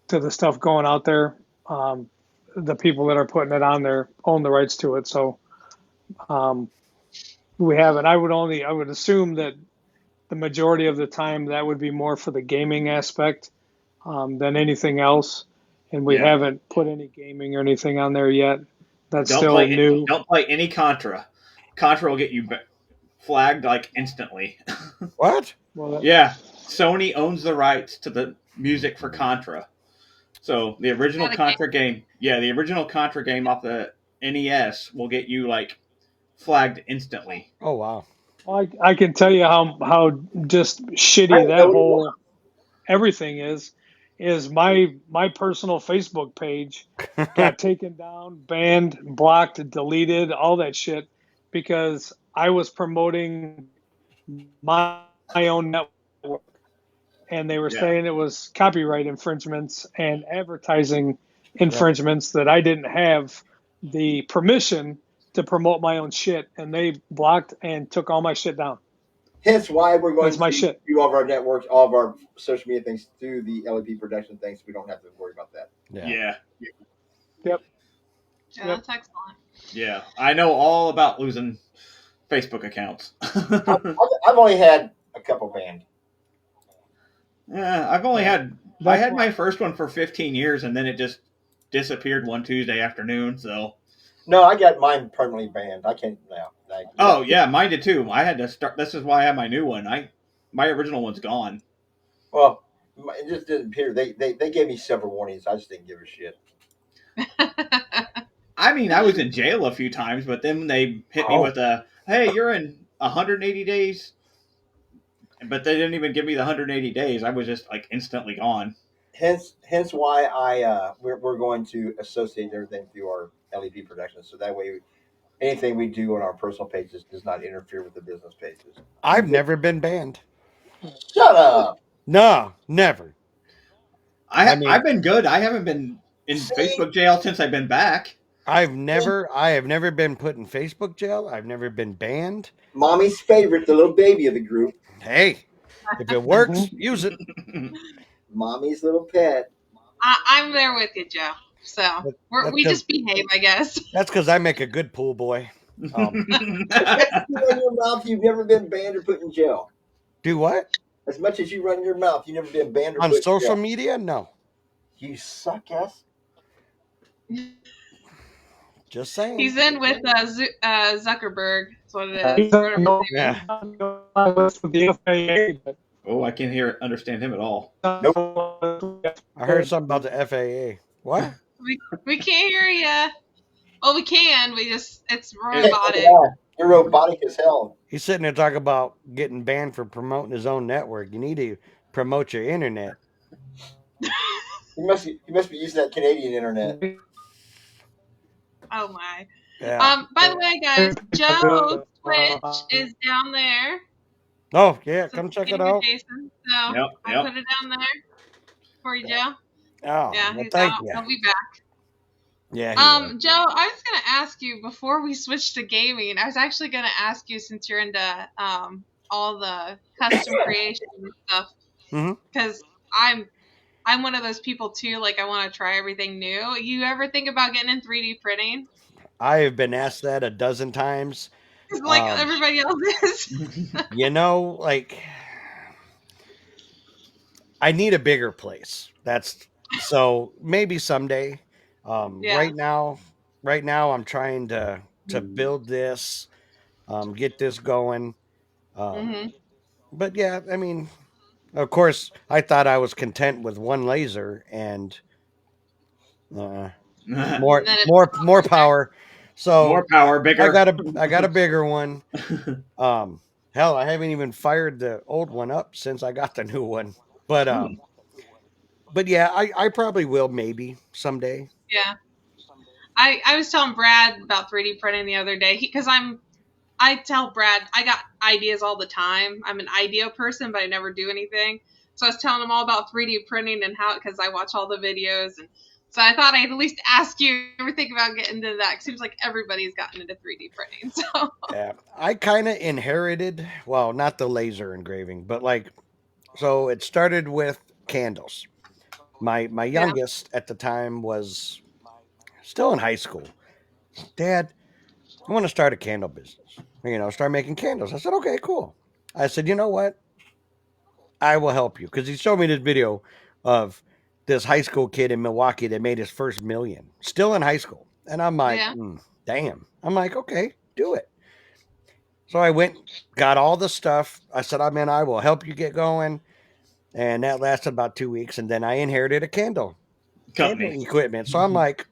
the stuff going out there. Um, the people that are putting it on there own the rights to it, so um, we haven't. I would assume that the majority of the time that would be more for the gaming aspect than anything else, and we Yeah. haven't put any gaming or anything on there yet. That's Don't still play new. don't play any Contra. Contra will get you flagged like instantly. What? Well, Yeah, Sony owns the rights to the music for Contra. So the original Got a game. Contra game, yeah, the original Contra game off the NES will get you like flagged instantly. Oh wow. I can tell you how just I shitty didn't know that what it was. whole everything is my personal Facebook page got taken down, banned, blocked, deleted, all that shit because I was promoting my own network and they were Yeah, saying it was copyright infringements and advertising Yep. infringements that I didn't have the permission to promote my own shit and they blocked and took all my shit down. Hence why we're going That's my to shit. do all of our networks, all of our social media things through the LEP production things. So we don't have to worry about that. Yeah. yeah, Yep. Yeah, Yep. that's excellent. yeah. I know all about losing Facebook accounts. I've only had a couple banned. Yeah, I've only Well, had I that's had why my first one for 15 years and then it just disappeared one Tuesday afternoon. So, No, I got mine permanently banned. I can't now. oh yeah, mine did too. I had to start. This is why I have my new one. My original one's gone. Well, it just didn't appear. They gave me several warnings. I just didn't give a shit. I mean, I was in jail a few times, but then they hit me Oh. with a, "Hey, you're in 180 days." But they didn't even give me the 180 days. I was just like instantly gone. Hence why we're going to associate everything through our LED production, so that way anything we do on our personal pages does not interfere with the business pages. I've never been banned. Shut up. No, never. I I've mean, been good. I haven't been in See, Facebook jail since I've been back. I have never been put in Facebook jail. I've never been banned. mommy's favorite, the little baby of the group, Hey, if it works, use it. mommy's little pet. I'm there with you, Joe. So That's we because just behave, I guess. I make a good pool boy. As much as you run your mouth, you've never been banned or put in jail. Do what? As much as you run your mouth, you've never been banned or On put in social jail. media? No. You suck ass. Just saying. He's in with Zuckerberg. That's what it he's is. Whatever on his name is. Yeah. with the FAA, but Oh, I can't understand him at all. I heard something about the FAA. What? We can't hear you. Well, we can. It's Yeah, robotic. you're robotic as hell. He's sitting there talking about getting banned for promoting his own network. You need to promote your internet. You must be using that Canadian internet. Oh my. Yeah. By the way, guys, Joe's Twitch is down there. Oh, yeah. So Come check get it with out. Jason. So Yep, I yep. put it down there for you, Joe. Oh, Yeah, well, he's thank out. you. He'll be back. Yeah, he was. Joe, I was gonna ask you before we switched to gaming. I was actually gonna ask you, since you're into all the custom creation and stuff, hmm because I'm one of those people too. Like, I want to try everything new. You ever think about getting in 3D printing? I have been asked that a dozen times. Because like Um, everybody else is. like I need a bigger place. That's so maybe someday. Yeah. Right now, I'm trying to build this, get this going. Um, Mhm. but yeah, I mean, of course, I thought I was content with one laser and uh, And then it's more power. More So power, bigger. I got a bigger one. Um, hell, I haven't even fired the old one up since I got the new one. But um, but yeah, I probably will maybe someday. yeah. I was telling Brad about 3D printing the other day because I tell Brad I got ideas all the time. I'm an idea person, but I never do anything. So I was telling him all about 3D printing and how, because I watch all the videos, and so I thought I'd at least ask you ever think about getting into that. 'Cause it seems like everybody's gotten into 3D printing. So Yeah, I kind of inherited, well, not the laser engraving, but like, so it started with candles. My yeah, youngest at the time was still in high school. Dad, I want to start a candle business. Start making candles. I said, okay, cool. I said, you know what? I will help you because he showed me this video of this high school kid in Milwaukee that made his first million, still in high school. And I'm like, yeah, damn. I'm like, okay, do it. So I went, got all the stuff. I said, I'm in. I will help you get going. And that lasted about 2 weeks. And then I inherited a candle Company. equipment. So I'm like,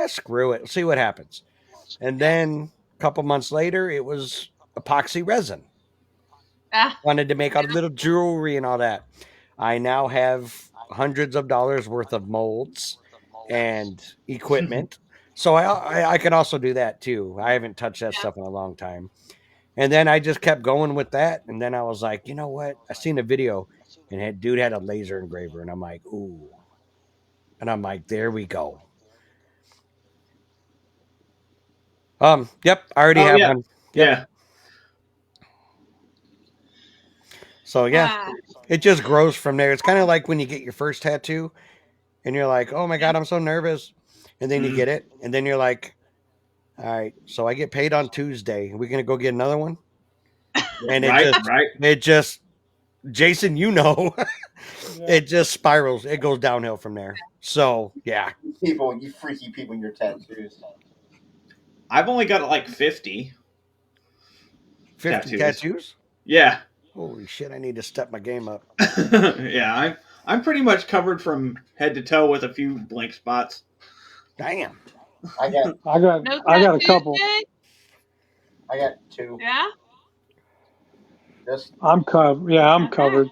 screw it. See what happens. And yeah, then a couple months later, it was epoxy resin. yeah, Wanted to make a little jewelry and all that. I now have hundreds of dollars worth of molds and equipment. So I can also do that too. I haven't touched that yeah, stuff in a long time. And then I just kept going with that. And then I was like, you know what? I seen a video and that dude had a laser engraver. And I'm like, ooh. And I'm like, there we go. Yep, I already Oh have yeah, one. Yep. yeah. So yeah, ah, it just grows from there. It's kind of like when you get your first tattoo and you're like, oh my yeah, God, I'm so nervous. And then you Mm. get it. And then you're like, all right, so I get paid on Tuesday. Are we going to go get another one? And Right, right. it just, Jason, Yeah. it just spirals. It goes downhill from there. So yeah, People, you freaky people in your tattoos. I've only got like 50 50 tattoos. tattoos. Yeah. Holy shit! I need to step my game up. Yeah, I'm pretty much covered from head to toe with a few blank spots. Damn. I got no I got a tattoos, couple. Jay? I got two. Yeah, Just I'm covered. Yeah, I'm okay. covered.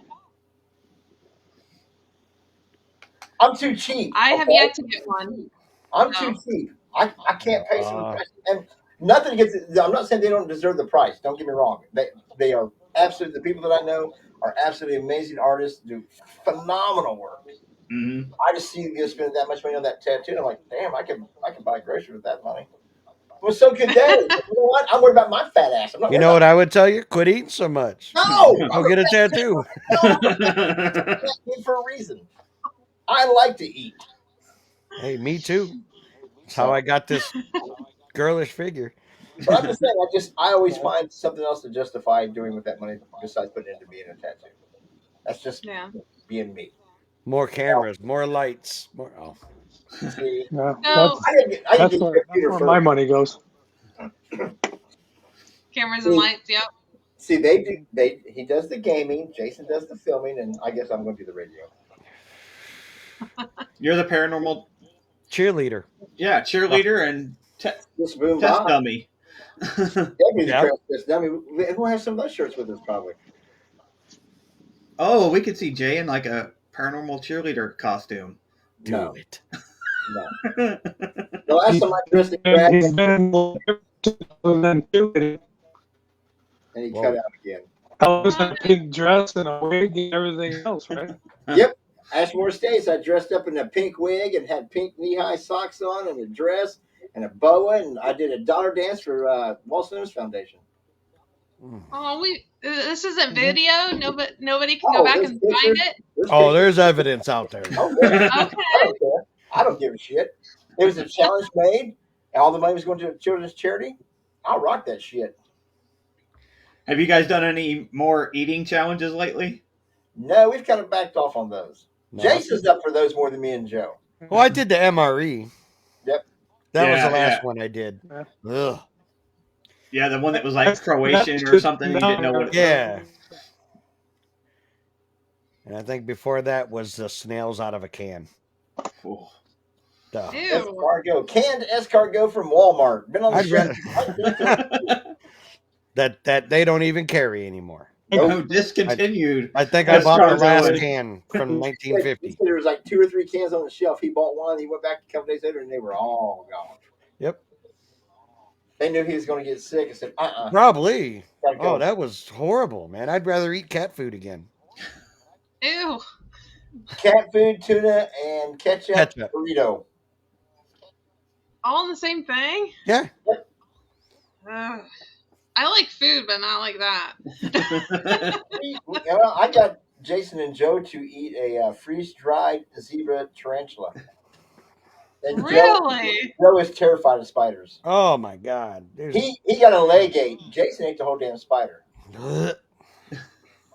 I'm too cheap. I have Okay, yet to get one. I'm too So cheap. I can't pay some Uh, price, and nothing against. I'm not saying they don't deserve the price. Don't get me wrong. They are absolutely, the people that I know are absolutely amazing artists. Do phenomenal work. Hmm. I just see you spending that much money on that tattoo. And I'm like, damn, I can buy groceries with that money. Well, so could they. You know what? I'm worried about my fat ass. I'm not you worried know about. what I would tell you? Quit eating so much. No, Go get a tattoo. no, I'm a fat kid for a reason. I like to eat. Hey, me too. That's how So, I got this girlish figure. but I'm just saying, I always find something else to justify doing with that money besides putting it into being a tattoo. That's just yeah. being me. More Now, cameras, more lights, more. Oh, see, Yeah, So I can get a that's computer where for. my money goes. cameras and See, lights. Yep. they do. He does the gaming. Jason does the filming, and I guess I'm going to do the radio. You're the paranormal, cheerleader. yeah, Oh, cheerleader and Just boom test by. dummy. That'd be the yeah. trail test. I mean, we'll have some of those shirts with us probably. Oh, we could see Jay in like a paranormal cheerleader costume. Do No, it. no. Yeah, The last He's time I dressed in drag, been then too. and he cut Whoa. out again. I was in a pink dress and a wig and everything else, right? Yep. Ashmore States, I dressed up in a pink wig and had pink knee-high socks on and a dress and a boa, and I did a dollar dance for Wall Sims Foundation. Oh, this isn't video. Nobody can go Oh, back there's and find pictures. it. Oh, there's evidence out there. Oh, yeah. I Okay. don't care. I don't give a shit. It was a challenge made, and all the money was going to a children's charity. I'll rock that shit. Have you guys done any more eating challenges lately? No, we've kind of backed off on those. No. Jason's up for those more than me and Joe. Well, I did the MRE. Yep. That was the Yeah, last yeah. one I did. Yeah. Ugh. Yeah, the one that was like Croatian or something. You didn't know what it was. Yeah. And I think before that was the snails out of a can. Ooh. Duh. Ew. Escargot, canned escargot from Walmart. Been on the I'd show. that they don't even carry anymore. No, discontinued. I think I bought the Escargot. last can from He 1950. said there was like 2 or 3 cans on the shelf. He bought one. He went back a couple days later, and they were all gone. Yep. They knew he was going to get sick and said, Probably. gotta go. Oh, that was horrible, man. I'd rather eat cat food again. Ew. Cat food, tuna, and ketchup, Ketchup. burrito. All in the same thing? Yeah. Ugh. I like food, but not like that. I got Jason and Joe to eat a freeze-dried zebra tarantula. And Really? Joe is terrified of spiders. Oh my God. He got a leg ache. Jason ate the whole damn spider. Ugh. Ew.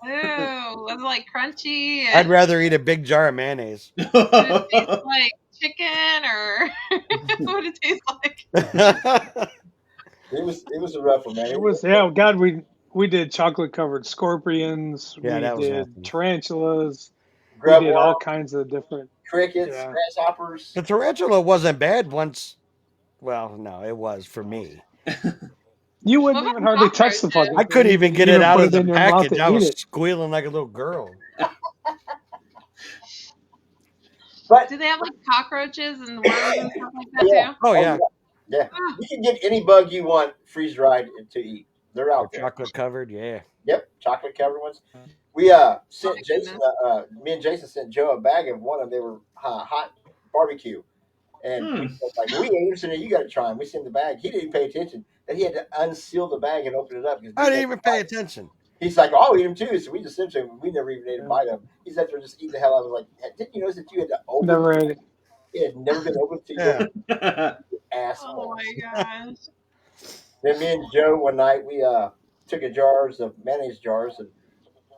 Was it like crunchy? I'd rather eat a big jar of mayonnaise. Did it taste like chicken or what did it taste like? It was a rough one, man. It was, yeah, God, we did chocolate covered scorpions. Yeah, we that was did nasty. tarantulas. grub We did all worm, kinds of different. crickets, Yeah. grasshoppers. The tarantula wasn't bad once. Well, no, it was for me. You wouldn't What even about hardly touch the cockroaches? fucking. I couldn't even get it out put of the in your mouth package. and I eat was it. squealing like a little girl. But Do they have like cockroaches and worms and stuff like that too? Oh yeah, yeah. Ah. You can get any bug you want freeze-dried to eat. They're out there. chocolate covered. Yeah. Yep, chocolate covered ones. We sent my Jason. Me and Jason sent Joe a bag of one of them. They were hot barbecue, and we was like, "We ain't interested. You got to try them." We sent the bag. He didn't pay attention. Then he had to unseal the bag and open it up. I didn't even pay attention. He's like, "Oh, I'll eat them too." So we just sent him. We never even ate a bite of them. He's out there just eating the hell out of it. Like, didn't you notice that you had to open? Never ate it. It had never been opened to Yeah. you, asshole. Oh my gosh. Then me and Joe one night we took a jars of mayonnaise jars and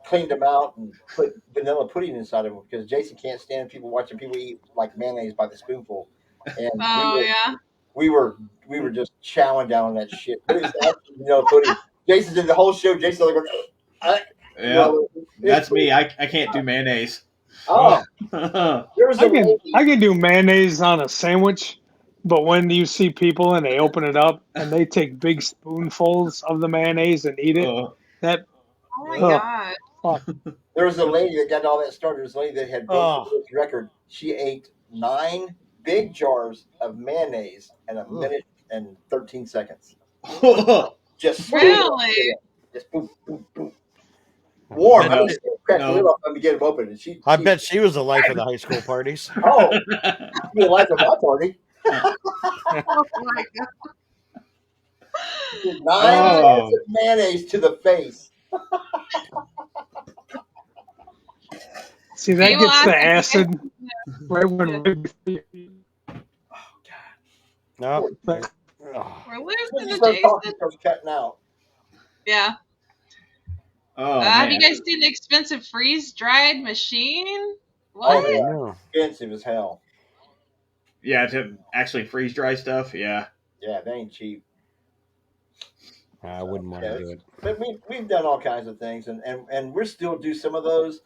cleaned them out and put vanilla pudding inside of them because Jason can't stand people watching people eat like mayonnaise by the spoonful. And Oh yeah. we were just chowing down on that shit. But it was actually vanilla pudding. Jason did the whole show. Jason like, Yeah, that's me. I can't do mayonnaise. Oh, there was a lady. I can do mayonnaise on a sandwich, but when you see people and they open it up and they take big spoonfuls of the mayonnaise and eat it, that Oh my Ugh. god. There was a lady that got all that started. There was a lady that had Oh. broken this record. She ate 9 big jars of mayonnaise in a minute and 13 seconds. Just Really? Just boom, boom, boom. Warm. No, I was crack the lid off and get them open. And I bet she was the life of the high school parties. Oh, you the life of my party. Oh my god. 9 jars of mayonnaise to the face. see that People gets the ask me- acid right when right before you eat. No. But Oh. We're When losing you to start talking, Jason. it starts cutting out. Yeah. Oh, Have man. you guys seen the expensive freeze dried machine? Oh, What? yeah. No. Expensive as hell. Yeah, to actually freeze dry stuff. Yeah. Yeah, they ain't cheap. I wouldn't want to do it. But we've done all kinds of things, and we're still do some of those,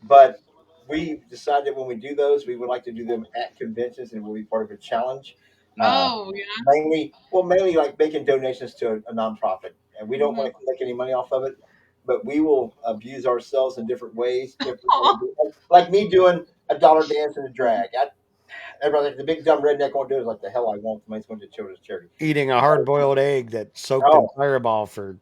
but we decided when we do those, we would like to do them at conventions and we'll be part of a challenge. Oh yeah. Mainly like making donations to a nonprofit, and we don't want to make any money off of it, but we will abuse ourselves in different ways. Like me doing a dollar dance and a drag. Everybody, like the big dumb redneck won't do it. Like the hell I won't. Money's going to children's charity. Eating a hard-boiled egg that soaked in Fireball for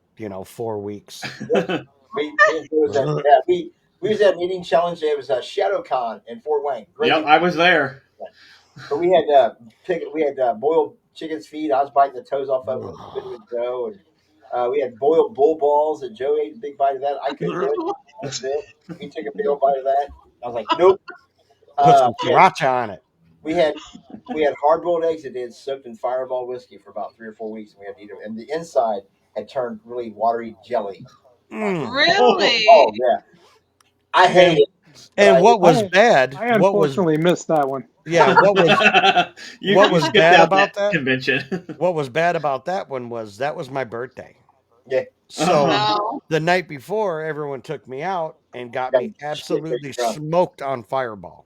4 weeks. We enjoy that. Yeah, We was at an eating challenge. It was a ShadowCon in Fort Wayne. Great. Yep, I was there. But we had boiled chicken's feet. I was biting the toes off of it, spitting with Joe, and we had boiled bull balls. And Joe ate a big bite of that. I couldn't do it. That's it. He took a big old bite of that. I was like, nope. Put some We had, sriracha on it. we had hard boiled eggs that they had soaked in Fireball whiskey for about 3 or 4 weeks, and we had to eat them. And the inside had turned really watery jelly. Mm. Really? Oh yeah, I hate it. And what was I bad? I unfortunately missed that one. Yeah, what was you, what you was skipped bad out about that? convention? What was bad about that one was that was my birthday. Yeah. So No. the night before, everyone took me out and got me absolutely smoked on Fireball.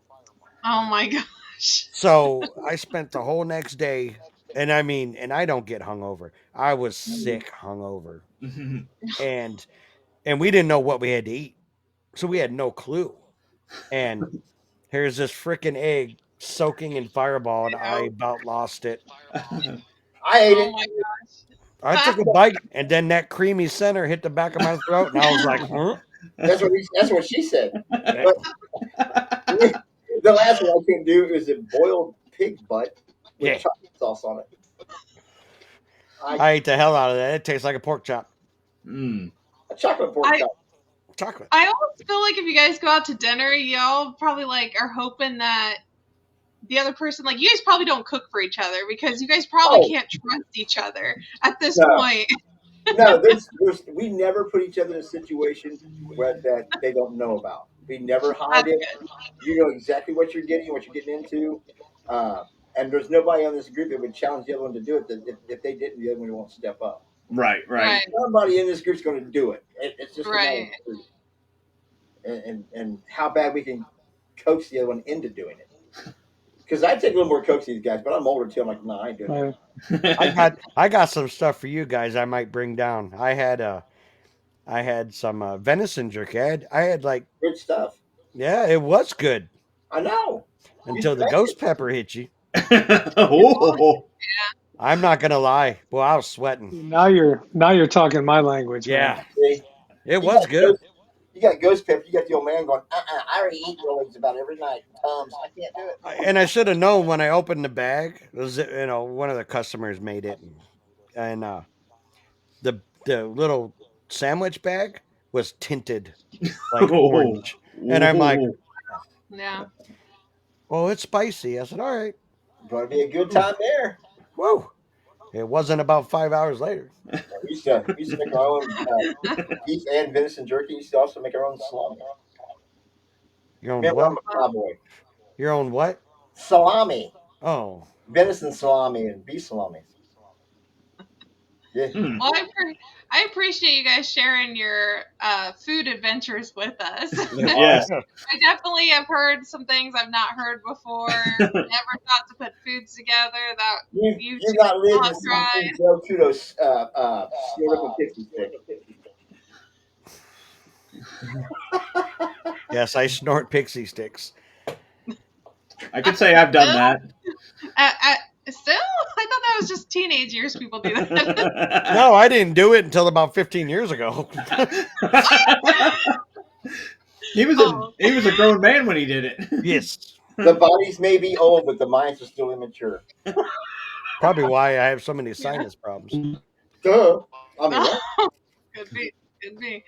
Oh my gosh. So I spent the whole next day, and I don't get hungover. I was sick hungover, and we didn't know what we had to eat, so we had no clue. And here's this freaking egg soaking in Fireball, and I about lost it. I ate Oh it. my gosh. I took a bite, and then that creamy center hit the back of my throat, and I was like, huh? That's what she said. But the last one I couldn't do is a boiled pig butt with Yeah. chocolate sauce on it. I ate the hell out of that. It tastes like a pork chop. Mm. A chocolate pork chop. Chocolate. I always feel like if you guys go out to dinner, y'all probably like are hoping that the other person, like you guys probably don't cook for each other because you guys probably can't trust each other at this point. No, we never put each other in a situation that they don't know about. We never hide it. You know exactly what you're getting into. And there's nobody on this group that would challenge the other one to do it. That if they didn't, the other one won't step up. Right. Somebody in this group's going to do it. It's just right. And how bad we can coax the other one into doing it. Because I take a little more coax these guys, but I'm older too. I'm like, no, I ain't doing it. I got some stuff for you guys. I might bring down. I had some venison jerky. I had like good stuff. Yeah, it was good. I know. Until the ghost pepper hit you. Oh. I'm not gonna lie. Well, I was sweating. Now you're talking my language. Yeah, Man. See? it was good. You got ghost pepper. You got the old man going. I already eat rollies about every night. Tums. I can't do it. And I should have known when I opened the bag. It was, one of the customers made it, and the little sandwich bag was tinted like orange, and I'm like, yeah. well, it's spicy. I said, all right. Going to be a good time there. Whoa. It wasn't about 5 hours later. We used to make our own beef and venison jerky. We used to also make our own salami. Your own Remember, what? I'm a cowboy. Your own what? Salami. Oh. Venison salami and beef salami. Yeah. Well, I appreciate you guys sharing your food adventures with us. Yes. I definitely have heard some things I've not heard before. Never thought to put foods together that you got lived in something Joe Kudos stirred up a pixie stick. Yes, I snort pixie sticks. I could say I've done that. Still? I thought that was just teenage years people do that. No, I didn't do it until about 15 years ago. He was a grown man when he did it. Yes. The bodies may be old, but the minds are still immature. Probably why I have so many sinus problems. Duh. I mean, Could be.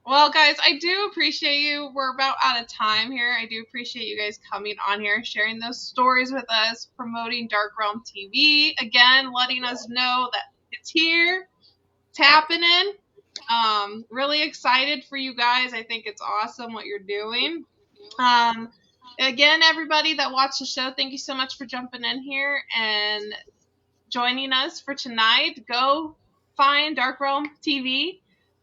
Well, guys, I do appreciate you. We're about out of time here. I do appreciate you guys coming on here, sharing those stories with us, promoting Dark Realm TV. Again, letting us know that it's here. It's happening. Really excited for you guys. I think it's awesome what you're doing. Again, everybody that watched the show, thank you so much for jumping in here and joining us for tonight. Go find Dark Realm TV.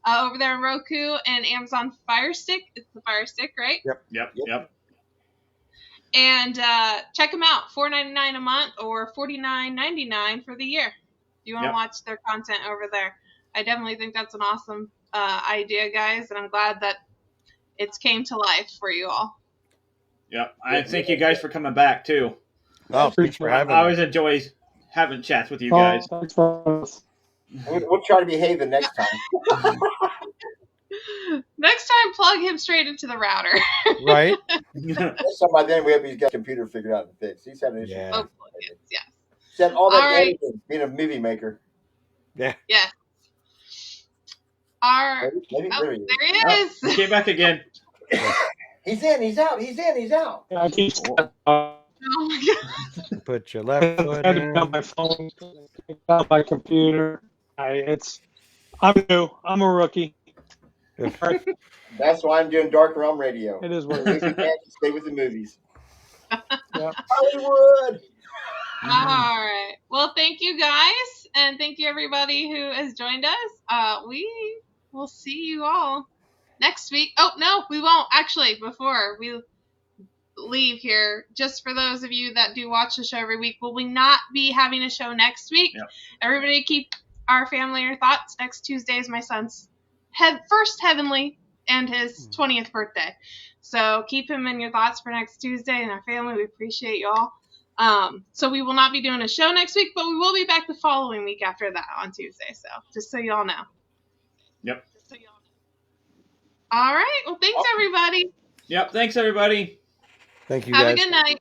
Over there on Roku and Amazon Fire Stick. It's the Fire Stick, right? Yep. And check them out. $4.99 a month or $49.99 for the year. If you want to watch their content over there. I definitely think that's an awesome idea, guys, and I'm glad that it's came to life for you all. Yep. I thank you guys for coming back too. Oh, thanks for having me. I always enjoy having chats with you guys. Thanks for us. we'll try to behave the next time. Next time, plug him straight into the router. Right? So by then we have his computer figured out to fix. He's having issues. Yeah. Hopefully, yes. Said all that All right. editing, being a movie maker. Yeah. Yes. Maybe Oh, there he is. there he Oh, is. he came back again. He's in. He's out. He's in. He's out. I keep Oh my god. Put your left foot on in. my phone, on my computer. I'm new. I'm a rookie. That's why I'm doing Dark Realm Radio. It is what it is. We can't stay with the movies. Yep. Hollywood. All right. Well, thank you guys, and thank you everybody who has joined us. We will see you all next week. Oh no, we won't. Actually, before we leave here, just for those of you that do watch the show every week, will we not be having a show next week? Yep. Everybody keep our family in your thoughts. Next Tuesday is my son's first heavenly and his 20th birthday. So keep him in your thoughts for next Tuesday and our family. We appreciate y'all. So we will not be doing a show next week, but we will be back the following week after that on Tuesday. So just so y'all know. Yep. All right. Well, thanks everybody. Yep. Thanks, everybody. Thank you, Have guys. a good night.